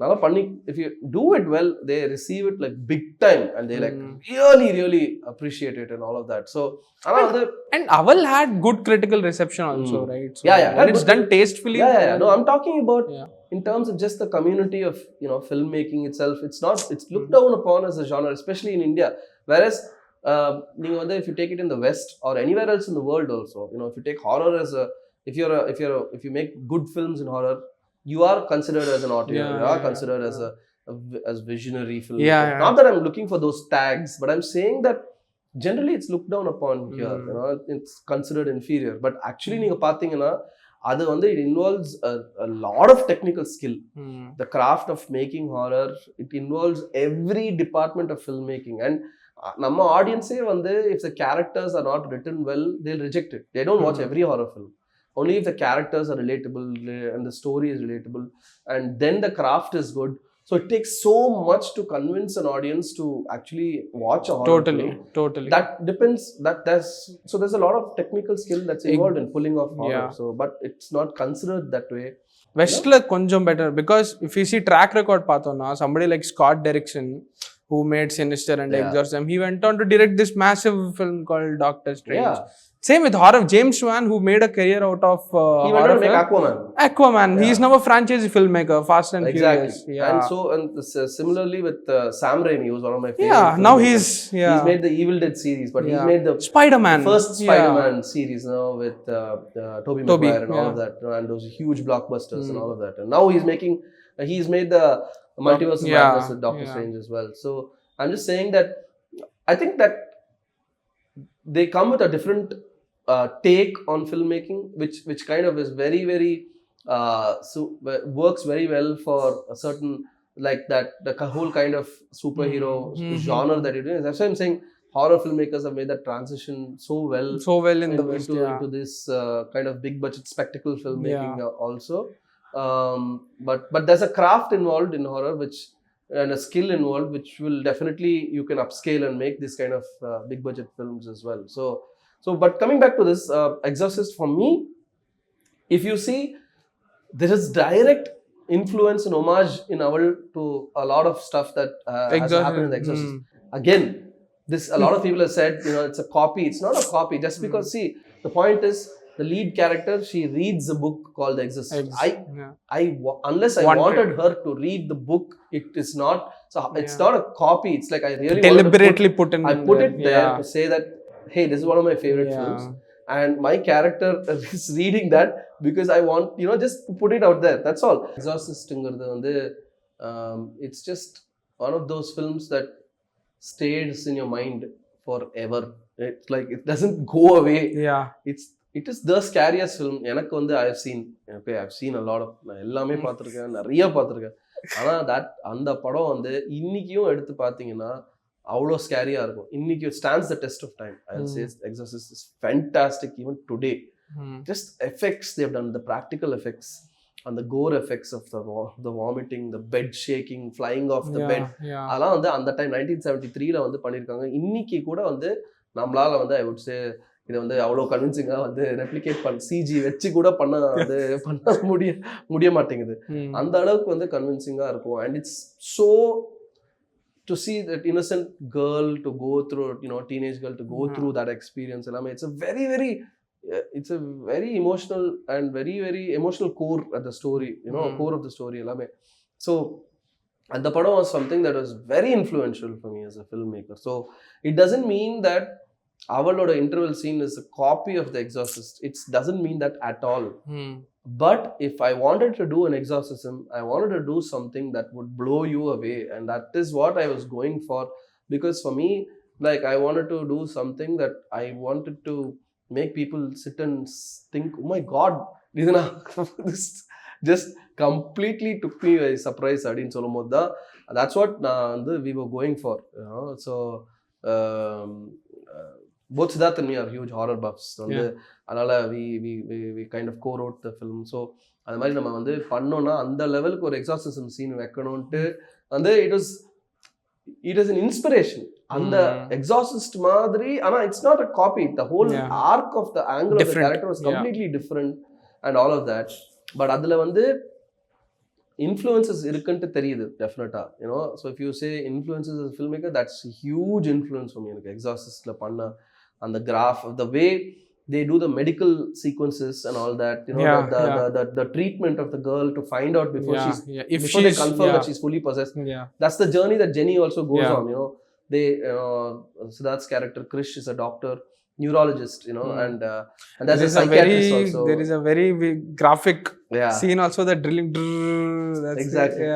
நல்லா பண்ணி if you do it well, they receive it like big time and they like really appreciate it and all of that. So and Aval had good critical reception also, right? So yeah, when it's done tastefully. Yeah. No, I'm talking about in terms of just the community of, you know, filmmaking itself. It's looked down upon as a genre, especially in India. Whereas if you take it in the West or anywhere else in the world also, you know, if you take horror as a if you make good films in horror, you are considered as an auteur. You are considered as visionary film. Not that I'm looking for those tags, but I'm saying that generally it's looked down upon here. You know, it's considered inferior. But actually, நீங்க பாத்தீங்கன்னா அது வந்து it involves a lot of technical skill. The craft of making horror, it involves every department of filmmaking. And நம்ம ஆடியன்ஸே வந்து if the characters are not written well, they'll reject it. They don't watch every horror film. Only if the characters are relatable and the story is relatable, and then the craft is good. So it takes so much to convince an audience to actually watch a horror film. Totally. That depends. There's a lot of technical skill that's involved in pulling off horror. So, but it's not considered that way. Westla konjam better, because if you see track record pathona, somebody like Scott Derrickson, who made Sinister and Exorcism, he went on to direct this massive film called Doctor Strange. Same with horror. James Wan, who made a career out of he went on to make Aquaman. He's now a franchise filmmaker, Fast and Furious. And similarly with Sam Raimi, who was one of my favorite. Now he's made the Evil Dead series, but he's made the Spider-Man, first Spider-Man series now with Tobey Maguire and all of that, and those huge blockbusters and all of that. And now he's made the Multiverse of Madness with Doctor Strange as well. So I'm just saying that I think that they come with a different take on filmmaking, which kind of is very works very well for a certain, like that the whole kind of superhero genre that you're doing. That's why I'm saying horror filmmakers have made that transition so well in the West, into this kind of big budget spectacle filmmaking also. But there's a craft involved in horror and a skill involved, which will definitely, you can upscale and make this kind of big budget films as well. So but coming back to this Exorcist, for me, if you see, there is direct influence and homage in Aval to a lot of stuff that has happened in The Exorcist. Again, a lot of people have said, you know, it's a copy. It's not a copy, just because, see, the point is, the lead character, she reads a book called The Exorcist. Unless I wanted her to read the book, it is not. So it's not a copy. It's like I really deliberately put it there to say that, hey, this is one of my favorite films, and my character is reading that because I want, you know, just put it out there. That's all. Exorcist it's just one of those films that stays in your mind forever. It's like it doesn't go away. It is the scariest film எனக்கு வந்து I've seen a lot of, நான் எல்லாமே பார்த்துருக்கேன், நிறைய பார்த்துருக்கேன். ஆனால் அந்த படம் வந்து இன்னைக்கும் எடுத்து பார்த்தீங்கன்னா அவ்வளோ ஸ்கேரியாக இருக்கும். இன்னைக்கு stands the test of time. I'll say Exorcist is fantastic even today. Just effects they've done, the practical effects and the gore effects of the vomiting, the bed shaking, flying off the bed, அதெல்லாம் வந்து அந்த time 1973ல வந்து பண்ணியிருக்காங்க. இன்னைக்கு கூட வந்து நம்மளால வந்து I would say இதை வந்து அவ்வளோ கன்வின்சிங்காக வந்து ரெப்ளிகேட் சிஜி வச்சு கூட பண்ண முடிய மாட்டேங்குது. அந்த அளவுக்கு வந்து கன்வின்சிங்காக இருக்கும். And it's so to see that innocent girl to go through, you know, teenage girl to go through that experience, எல்லாமே it's a very emotional and very emotional core at the story, you know, core of the story எல்லாமே. So and the padam was something that was very influential for me as a filmmaker. So it doesn't mean that அவளோட interval scene is a copy of The Exorcist. It doesn't mean that at all. But if I wanted to do an exorcism, I wanted to do something that would blow you away, and that is what I was going for. Because for me, like, I wanted to do something that I wanted to make people sit and think, oh my god, this just completely took me by surprise. That's what we were going for, you know. So both Siddharth and me are huge horror buffs. அதனால we kind of co-wrote the film. So அந்த மாதிரி நம்ம வந்து பண்ணோம்னா அந்த லெவலுக்கு ஒரு exorcism scene வைக்கணும்ட்டு வந்து it is an inspiration. அந்த எக்ஸார்சிஸ்ட் மாதிரி, ஆனா it's not a copy. The whole arc of the angle of the character was completely different and all of that. But அதுல வந்து influences இருக்குன்னு தெரியுது டெஃபினட்டா. So if you say influences as a filmmaker, that's a huge influence for me. எனக்கு எக்ஸாசிஸ்ட்ல பண்ண அந்த graph, the way they do the medical sequences and all that, the treatment of the girl to find out before before they confirm that she's fully possessed. That's the journey that Jenny also goes on. They Siddharth's character Krish is a doctor, neurologist, and there's a psychiatrist also. There is a very big graphic scene also, the drilling. That's exactly.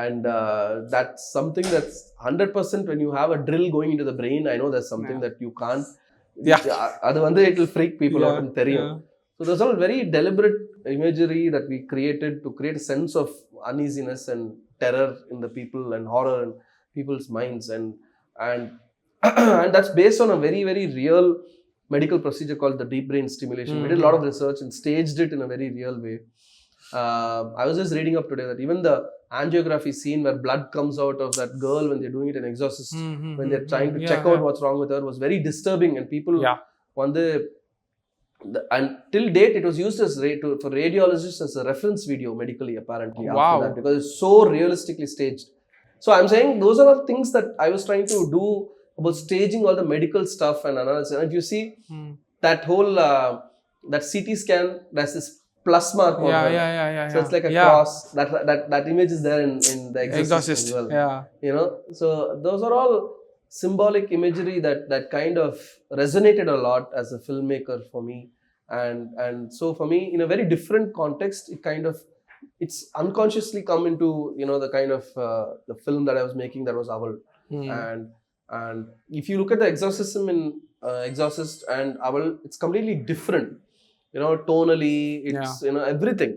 And that's something that's 100% when you have a drill going into the brain. I know there's something that you can't. அது வந்து it will freak people out ன்னு தெரியும். So there's all very deliberate imagery that we created to create a sense of uneasiness and terror in the people and horror in people's minds, and and that's based on a very, very real medical procedure called the deep brain stimulation. We did a lot of research and staged it in a very real way. I was just reading up today that even the angiography scene where blood comes out of that girl when they're doing it in Exorcist, when they're trying to check out what's wrong with her, was very disturbing, and people and till date it was used as for radiologists as a reference video medically, apparently. After that, because it's so realistically staged. So I'm saying those are all things that I was trying to do about staging all the medical stuff and analysis. And if you see that whole that CT scan, there's this plus mark on it. So it's like a cross. That image is there in the Exorcist as well. So those are all symbolic imagery that kind of resonated a lot as a filmmaker for me. And so for me, in a very different context, it's unconsciously come into the kind of the film that I was making, that was Aval. And if you look at the exorcism in Exorcist and Aval, it's completely different. Tonally, it's everything.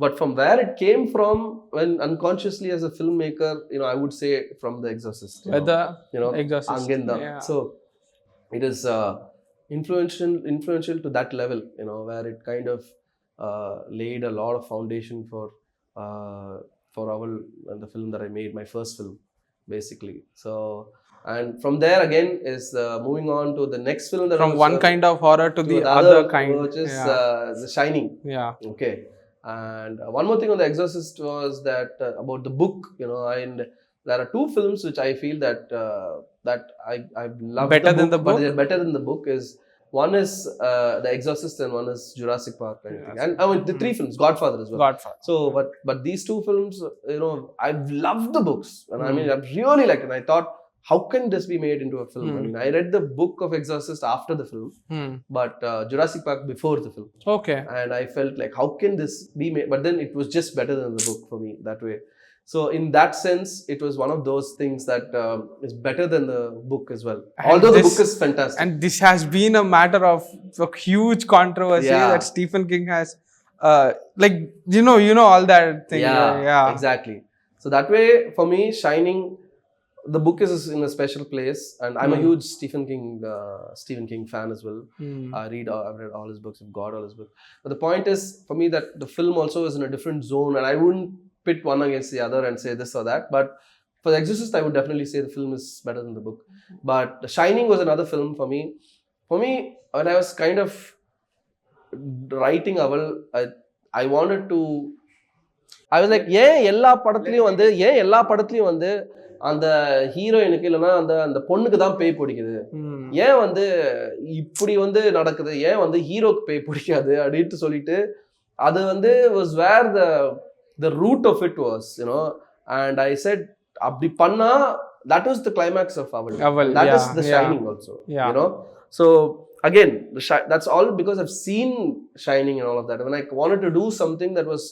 But from where it came from, when unconsciously as a filmmaker, I would say from the Exorcist. Exorcist. Angenda. So it is influential to that level, where it kind of laid a lot of foundation for Aval and the film that I made, my first film, basically. So. And from there again is moving on to the next film that from one kind of horror to the other kind, which is The Shining. Okay. And one more thing on The Exorcist was that about the book, and there are two films which I feel that I love better than the book, but they're better than the book. Is one is The Exorcist and one is Jurassic Park, and I mean the three films, Godfather as well. Godfather. So but these two films, I've loved the books, and I mean I've really liked it, and I thought, how can this be made into a film? I mean, I read the book of Exorcist after the film, but Jurassic Park before the film. Okay. And I felt like, how can this be made? But then it was just better than the book for me that way. So in that sense, it was one of those things that is better than the book as well. And although the book is fantastic. And this has been a matter of a huge controversy that Stephen King has, all that thing. Yeah, exactly. So that way, for me, Shining, the book is in a special place, and I'm a huge Stephen King fan as well. I've read all his books, I've got all his books. But the point is, for me, that the film also is in a different zone, and I wouldn't pit one against the other and say this or that. But for The Exorcist, I would definitely say the film is better than the book. But The Shining was another film for me. For me, when I was kind of writing Aval, I wanted to. I was like, ஏன் எல்லா படத்துலயும் வந்து அந்த ஹீரோயினுக்கு இல்லைன்னா அந்த பொண்ணுக்கு தான் பேய் பிடிக்குது, ஏன் வந்து இப்படி வந்து நடக்குது, ஏன் வந்து ஹீரோக்கு பேய் பிடிக்காது அப்படின்ட்டு சொல்லிட்டு அது வந்து was where the root of it was, and I said அப்படி பண்ணா that was the climax of Aval. That is The Shining also. So again, that's all because I've seen Shining and all of that. When I wanted to do something that was,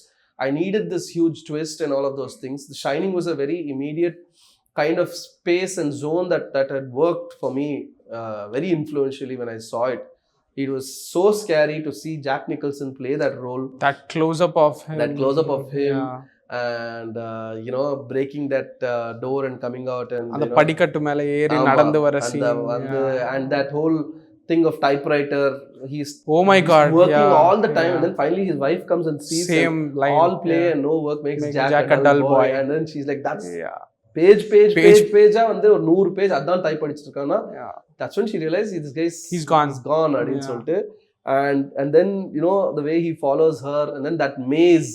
I needed this huge twist and all of those things, The Shining was a very immediate kind of space and zone that had worked for me very influentially when I saw it. It was so scary to see Jack Nicholson play that role. That close-up of him. And breaking that door and coming out, and அந்த படிக்கட்டு மேல ஏறி நடந்து வர scene, and that whole thing of typewriter, he's working all the time, and then finally his wife comes and sees same line, all play and no work makes Jack a dull boy, and then she's like, that's பேஜா வந்து ஒரு 100 page அதான் type அடிச்சிட்டு இருக்கானா, that's when she realized this guy he's gone அப்படின்னு சொல்லிட்டு, and then the way he follows her, and then that maze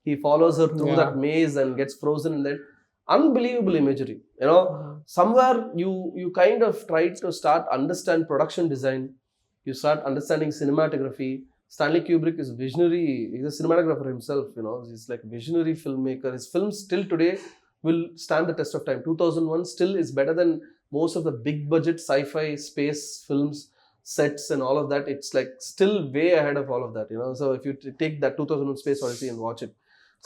he follows her through Yeah. that maze and gets frozen in that. Unbelievable imagery, you know. Somewhere you kind of try to start understand production design, you start understanding cinematography. Stanley Kubrick is visionary, he's a cinematographer himself, you know, he's like a visionary filmmaker. His films still today will stand the test of time. 2001 still is better than most of the big budget sci-fi space films, sets and all of that. It's like still way ahead of all of that, you know. So if you take that 2001 Space Odyssey and watch it,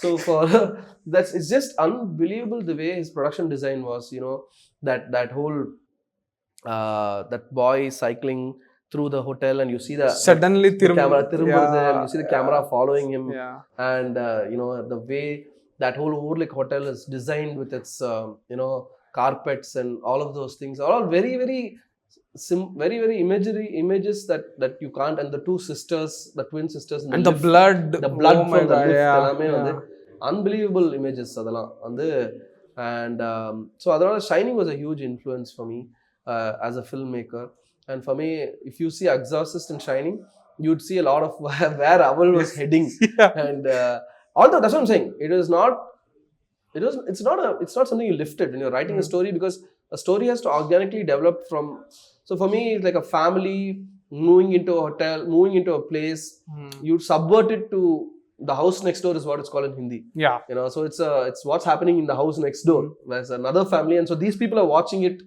so for that's, it's just unbelievable the way his production design was, you know. That whole that boy cycling through the hotel and you see Suddenly the camera tirumburudhu, yeah, and you see the camera following him. yeah. And you know, the way that whole overlook hotel is designed with its you know, carpets and all of those things are all very very very images that you can't. And the two sisters, the twin sisters in And the lift, blood, the blood oh my from the God, lift, yeah, எல்லாமே வந்து yeah. unbelievable images அதெல்லாம் வந்து. And so அதனால Shining was a huge influence for me as a filmmaker. And for me, if you see Exorcist and Shining, you'd see a lot of where Aval was heading. Yeah. And although that's what I'm saying, it's not something you lifted when you're writing a story, because a story has to organically develop from. So for me, it's like a family moving into a hotel, moving into a place. You subvert it to the house next door is what it's called in Hindi. Yeah. You know, so it's what's happening in the house next door. There's another family, and so these people are watching it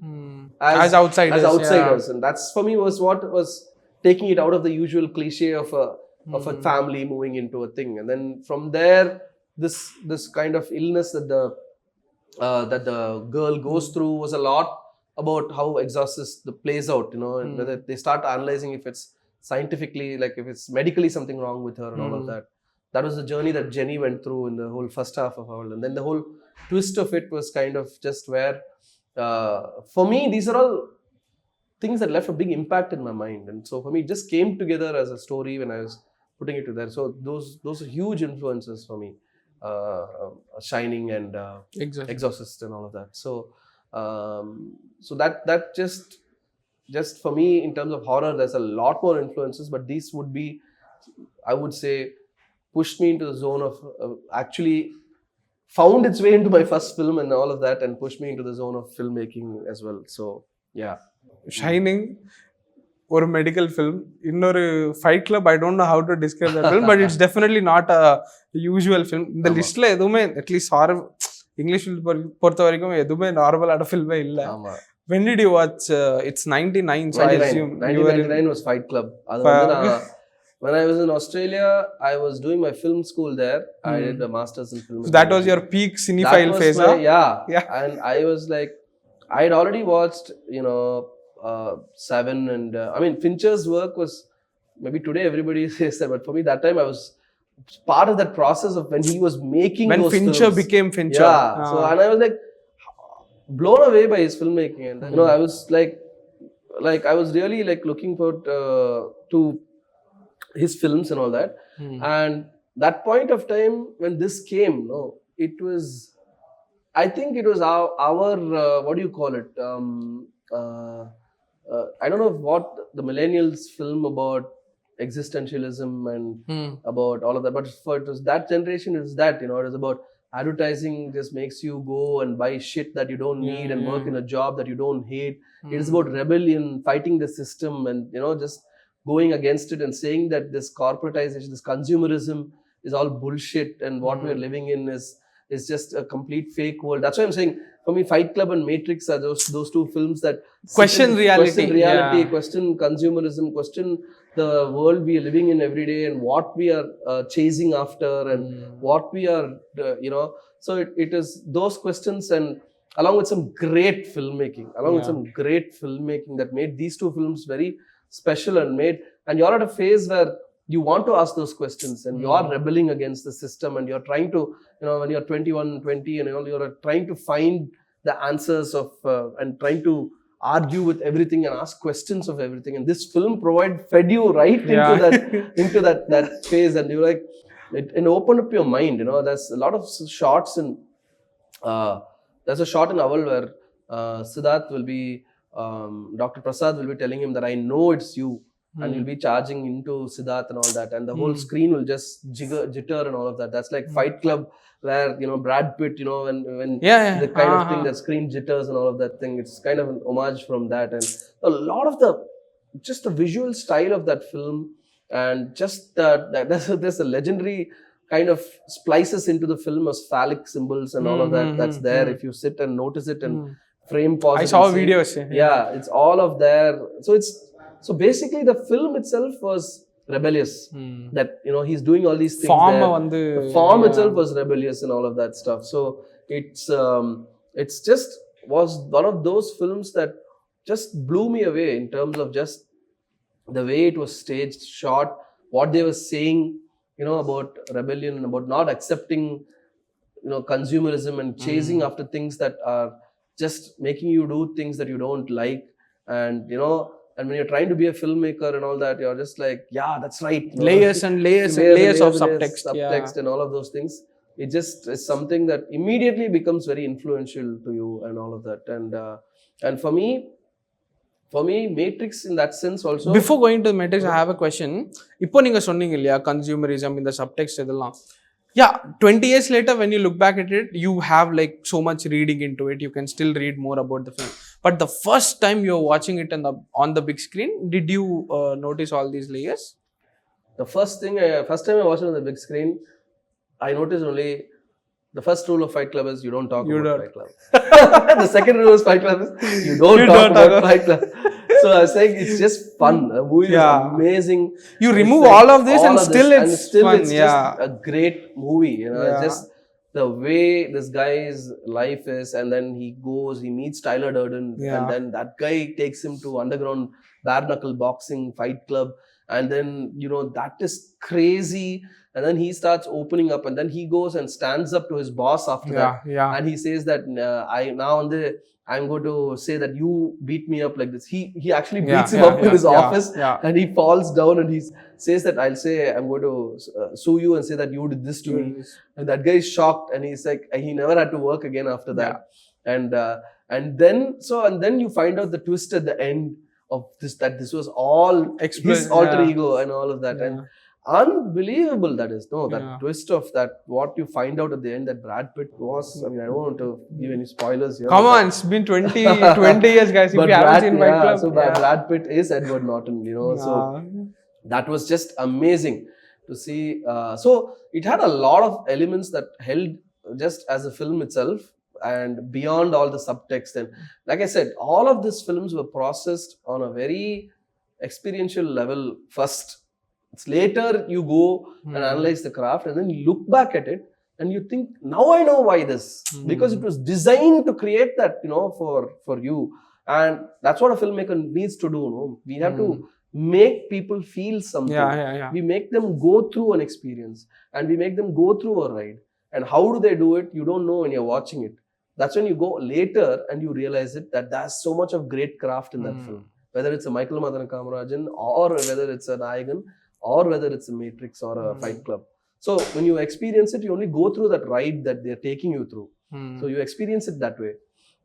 As outsiders. Yeah. And that's for me was what was taking it out of the usual cliche of a family moving into a thing. And then from there, this kind of illness that the girl goes through was a lot about how Exorcist plays out, you know, and whether they start analyzing if it's scientifically, like if it's medically something wrong with her and all of that. That was the journey that Jenny went through in the whole first half of Howl. And then the whole twist of it was kind of just where, for me, these are all things that left a big impact in my mind. And so for me, it just came together as a story when I was putting it together. So those are huge influences for me. Shining and Exorcist and all of that. So so that just for me, in terms of horror, there's a lot more influences, but these would be, I would say, pushed me into the zone of actually found its way into my first film and all of that, and pushed me into the zone of filmmaking as well. So yeah. Shining ஒரு medical film, இன்னொரு fight club. I don't know how to describe the film, but it's definitely not a usual film. இந்த லிஸ்ட்ல எதுவுமே at least horror English பொறுத்த வரைக்கும் எதுவுமே நார்மலான ஃபில்மே இல்லை. When did you watch? It's 99, so 99. I assume 1999 was Fight Club. When I was in Australia, I was doing my film school there. I did a master's in film. So that was your peak cinephile phase, huh? Yeah. And I was like, I had already watched, you know, Seven, and I mean, Fincher's work was, maybe today everybody says that, but for me that time I was part of that process of when he was making when those Fincher films. became Fincher. Yeah. So and I was like blown away by his filmmaking, and you know, I was like I was really like looking forward to his films and all that. And that point of time when this came, no, it was, I think it was our what do you call it? I don't know what the millennials film about existentialism and about all of that, but for it was that generation, is that, you know, it was about advertising just makes you go and buy shit that you don't need and work in a job that you don't hate. It is about rebellion, fighting the system, and you know, just going against it and saying that this corporatization, this consumerism is all bullshit, and what we're living in is just a complete fake world. That's why I'm saying, for me, Fight Club and Matrix are those two films that question reality, question consumerism, question the world we are living in every day, and what we are chasing after, and what we are, you know. So it is those questions, and along with some great filmmaking, that made these two films very special, and you're at a phase where you want to ask those questions, and you are rebelling against the system, and you're trying to, you know, when you're 21, 20, and you're trying to find the answers of and trying to argue with everything and ask questions of everything. And this film fed you right into that phase, and you're like, it opened up your mind, you know. There's a lot of shots, and there's a shot in Aval where Siddharth will be Dr. Prasad will be telling him that I know it's you, and you'll be charging into Siddharth and all that, and the whole screen will just jitter and all of that. That's like Fight Club, where Brad Pitt, when the kind of thing that screen jitters and all of that thing. It's kind of an homage from that, and a lot of just the visual style of that film, and just there's a legendary kind of splices into the film as phallic symbols and all of that. That's there if you sit and notice it and frame pause. I saw videos. Yeah, it's all of there. So basically the film itself was rebellious. That he's doing all these things there. The form itself was rebellious and all of that stuff. So it's just was one of those films that just blew me away in terms of just the way it was staged, shot, what they were saying, about rebellion, about not accepting consumerism and chasing after things that are just making you do things that you don't like. And and when you're trying to be a filmmaker and all that, you're just like, yeah, that's right. Layers and layers of subtext and all of those things. It just is something that immediately becomes very influential to you and all of that. And for me, Matrix in that sense also. Before going to the Matrix, I have a question. இப்போ நீங்க சொன்னீங்க இல்லையா, consumerism in the subtext இதெல்லாம். Yeah, 20 years later, when you look back at it, you have like so much reading into it. You can still read more about the film. But the first time you're watching it on the big screen, did you notice all these layers? The first time I watched it on the big screen, I noticed only the first rule of Fight Club is you don't talk about Fight Club. The second rule of Fight Club is you don't talk about Fight Club. So I was saying it's just fun. The movie is amazing. You remove all of this and still it's fun. It's just a great movie. It's just the way this guy's life is, and then he meets Tyler Durden, and then that guy takes him to underground bare knuckle boxing Fight Club, and then that is crazy. And then he starts opening up, and then he goes and stands up to his boss after that. And he says that I'm going to say that you beat me up like this. He actually beats him up in his office, and he falls down and he says that I'm going to sue you and say that you did this to me. And that guy is shocked, and he's like, he never had to work again after that. And then you find out the twist at the end of this, that this was all his alter ego and all of that. And unbelievable that is. Twist of that, what you find out at the end, that Brad Pitt was, I mean, I don't want to give any spoilers here. Come on, it's been 20 years, guys. If you haven't seen Fight Club. So Brad Pitt is Edward Norton, so that was just amazing to see. So it had a lot of elements that held just as a film itself, and beyond all the subtext. And like I said, all of these films were processed on a very experiential level first. It's later you go and analyze the craft, and then you look back at it and you think, now I know why this, because it was designed to create that, for you. And that's what a filmmaker needs to do. We have to make people feel something. We make them go through an experience, and we make them go through a ride. And how do they do it? You don't know when you're watching it. That's when you go later and you realize it, that there's so much of great craft in that film. Whether it's a Michael Madan Kamarajan, or whether it's a Nayagan, or whether it's a Matrix or a Fight Club. So when you experience it, you only go through that ride that they're taking you through. So you experience it that way.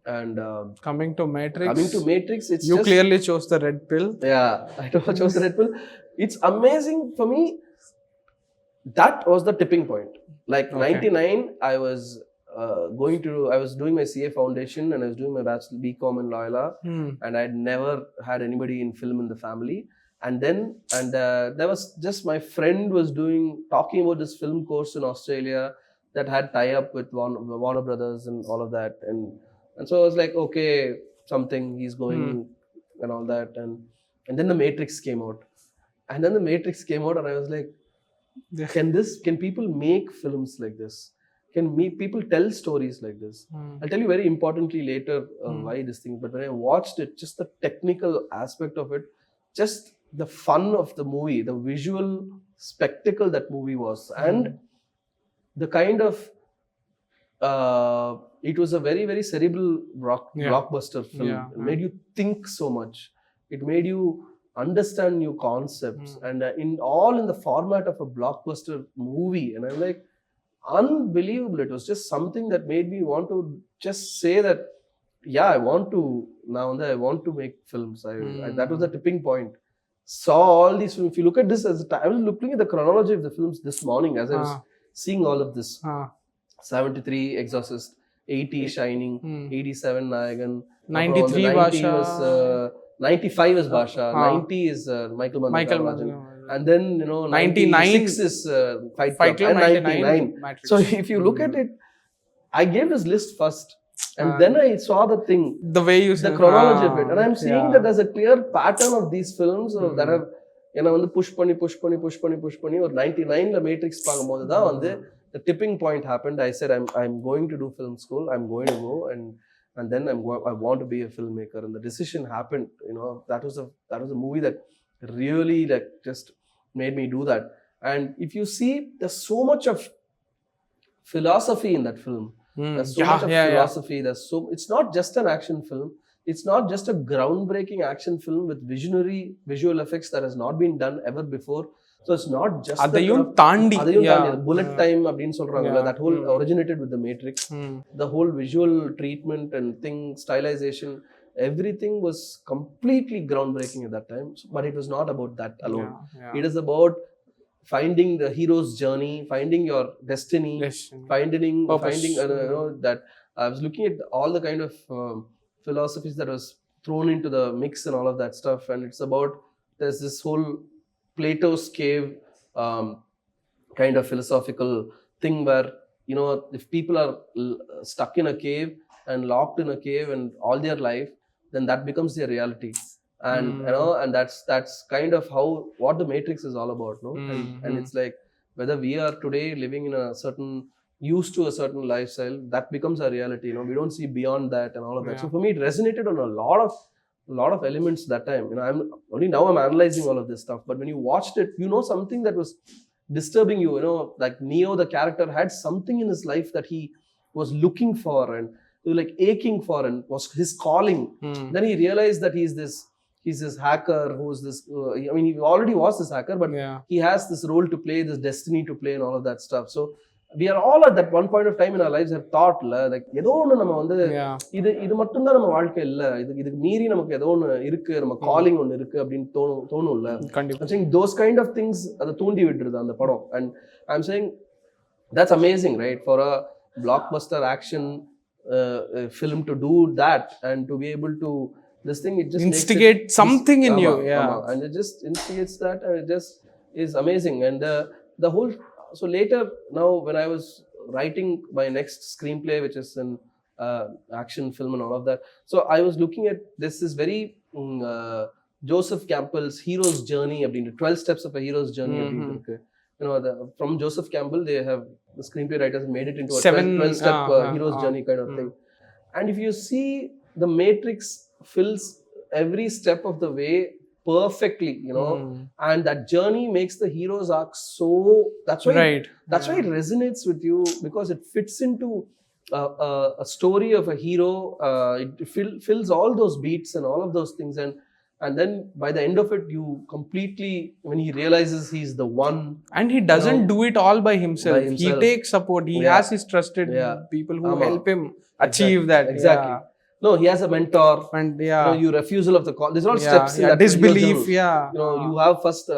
And coming to Matrix, it's you clearly chose the red pill. Yeah, I chose the red pill. It's amazing for me. That was the tipping point. Like 99, I was doing my CA foundation, and I was doing my bachelor BCom in Loyola, and I had never had anybody in film in the family. And there was just my friend was talking about this film course in Australia that had tie-up with Warner Brothers and all of that. And so I was like, okay, something he's going and all that. And then the Matrix came out. And I was like, can people make films like this? Can people tell stories like this? I'll tell you very importantly later why this thing. But when I watched it, just the technical aspect of it, just the fun of the movie, the visual spectacle that movie was, and the kind of it was a very, very cerebral blockbuster film. It made you think so much. It made you understand new concepts, and in the format of a blockbuster movie. And I'm like, unbelievable. It was just something that made me want to just say that, I want to make films. That was the tipping point. saw all these films. If you look at this as a time, I was looking at the chronology of the films this morning as I was seeing all of this. 73 Exorcist, 80 Shining, 87 Nayagan, 93 90 Basha, was 95 is Basha, 90 is Michael Mann, and then 96 is Fight Club, and 99 Matrix. So if you look at it, I gave this list first, and then I saw the thing, the way you the chronology of it, and I'm seeing that there's a clear pattern of these films that have வந்து push பண்ணி ஒரு 99ல matrix பார்க்கும்போது தான் வந்து the tipping point happened. I said I'm going to do film school, I'm going to go, and then I want to be a filmmaker, and the decision happened. That was a movie that really like just made me do that. And if you see, there's so much of philosophy in that film. There's so much of philosophy. It's not just an action film. It's not just a groundbreaking action film with visionary visual effects that has not been done ever before. So it's not just அதையும் தாண்டி bullet time அப்படினு சொல்றாங்கல, that whole originated with the Matrix. The whole visual treatment and stylization, everything was completely groundbreaking at that time. But it was not about that alone. It is about finding the hero's journey, finding your destiny, finding that I was looking at all the kind of philosophies that was thrown into the mix and all of that stuff, and it's about, there's this whole Plato's cave kind of philosophical thing where if people are stuck in a cave and locked in a cave and all their life, then that becomes their reality. And and that's kind of what the Matrix is all about, no? And it's like, whether we are today living in a certain, used to a certain lifestyle, that becomes our reality. We don't see beyond that and all of that. So for me, it resonated on a lot of elements that time. I'm analyzing all of this stuff, but when you watched it, something that was disturbing you, like Neo, the character, had something in his life that he was looking for and like aching for, and was his calling. Then he realized that he's this hacker who's this he already was this hacker, but he has this role to play, this destiny to play and all of that stuff. So we are all at that one point of time in our lives have thought like ஏதோ ஒன்று நம்ம வந்து இது மட்டும்தான் நம்ம வாழ்க்கை இல்லை, இதுக்கு மீறி நமக்கு ஏதோ ஒன்று இருக்கு, நம்ம காலிங் ஒன்று இருக்கு அப்படின்னு தோணும்ல. I'm saying those kind of things அதை தூண்டி விட்டுருது அந்த படம். And I'm saying that's amazing, right? For a blockbuster action film to do that and to be able to this thing, it just instigate something in you, and it just instigates that, and it just is amazing. And the whole, so later, now when I was writing my next screenplay, which is an action film and all of that, so I was looking at this is very Joseph Campbell's hero's journey, 12 steps of a hero's journey. From Joseph Campbell, they have, the screenplay writers made it into a 12 step hero's journey kind of thing. And if you see, the Matrix fills every step of the way perfectly, and that journey makes the hero's arc so, that's why it resonates with you, because it fits into a story of a hero. It fills all those beats and all of those things, and then by the end of it, you completely, when he realizes he's the one, and he doesn't do it all by himself. He takes support. He has his trusted people who help him achieve that. Exactly. No, he has a mentor, and you refusal of the call. These are all steps in that disbelief. You have first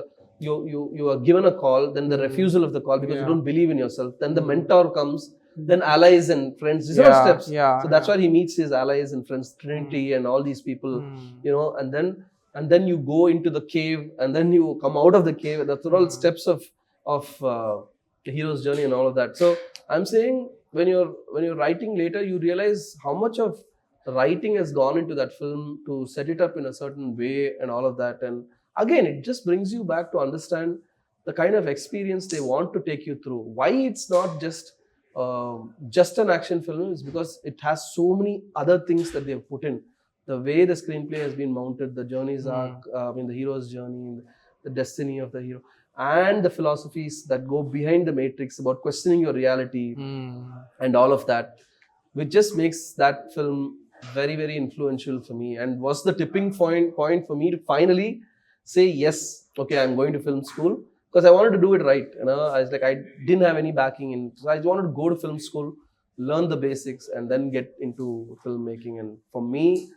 you are given a call, then the refusal of the call because you don't believe in yourself. Then the mentor comes, then allies and friends. These are all steps. So that's why he meets his allies and friends, Trinity and all these people. And then you go into the cave, and then you come out of the cave. That's all steps of the hero's journey and all of that. So I'm saying, when you're writing later, you realize how much of writing has gone into that film to set it up in a certain way and all of that. And again, it just brings you back to understand the kind of experience they want to take you through. Why it's not just an action film is because it has so many other things that they've put in. The way the screenplay has been mounted, the journey's arc, the hero's journey, the destiny of the hero, and the philosophies that go behind the Matrix about questioning your reality and all of that, which just makes that film very, very influential for me, and was the tipping point for me to finally say, yes, okay, I'm going to film school, because I wanted to do it right. I was like, I didn't have any backing in, so I wanted to go to film school, learn the basics, and then get into filmmaking. And for me,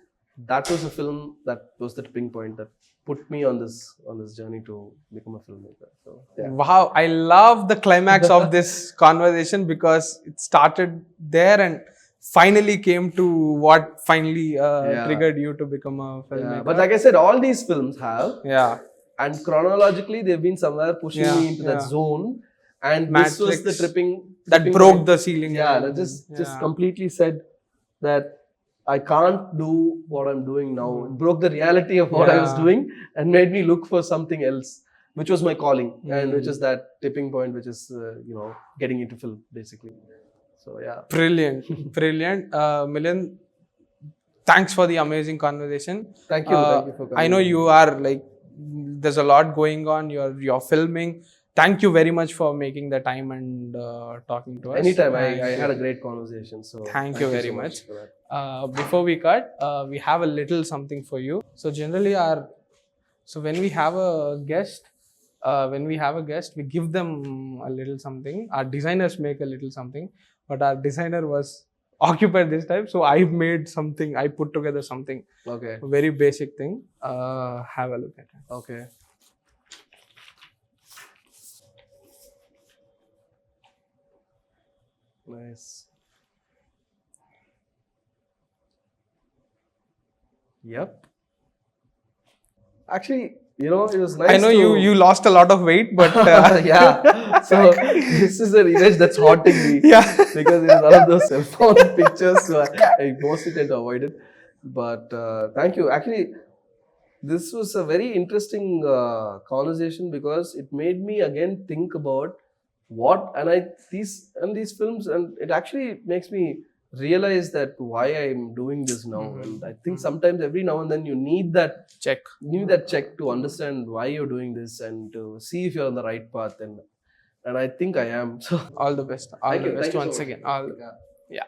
that was a film that was the tipping point that put me on this journey to become a filmmaker. So yeah. Wow, I love the climax of this conversation because it started there and finally came to what finally Yeah. triggered you to become a filmmaker. Yeah. But like I said, all these films have, Yeah. and chronologically they've been somewhere pushing Yeah, me into that yeah. zone, and this was Matrix, the tripping that broke point. the ceiling. Yeah, that just Yeah. completely said that I can't do what I'm doing now. It broke the reality of what I was Yeah. doing and made me look for something else, which was my calling, and which Mm. is that tipping point, which is getting into film basically. So yeah. Brilliant, brilliant. Milind, thanks for the amazing conversation. Thank you for coming. I know you are like, there's a lot going on. You're filming. Thank you very much for making the time and talking to us. Anytime. I Thank had you. a great conversation. So Thank you very so much. for that. Before we cut, we have a little something for you. So generally, when we have a guest, we give them a little something. Our designers make a little something, but our designer was occupied this time, so I made something. I put together something. Okay. A very basic thing. Have a look at it. Okay. Nice. Yep. Actually, it was nice. I know you lost a lot of weight, but yeah. So this is an image that's haunting me. Yeah. Because it's one of those cell phone pictures, so I mostly tend to avoid it. But thank you. Actually, this was a very interesting conversation because it made me again think about these films, and it actually makes me realize that why I'm doing this now. And I think sometimes every now and then you need that check. To understand why you're doing this and to see if you're on the right path, and I think I am. So All the best. All Thank the you. best Thank you once so much. again. Yeah.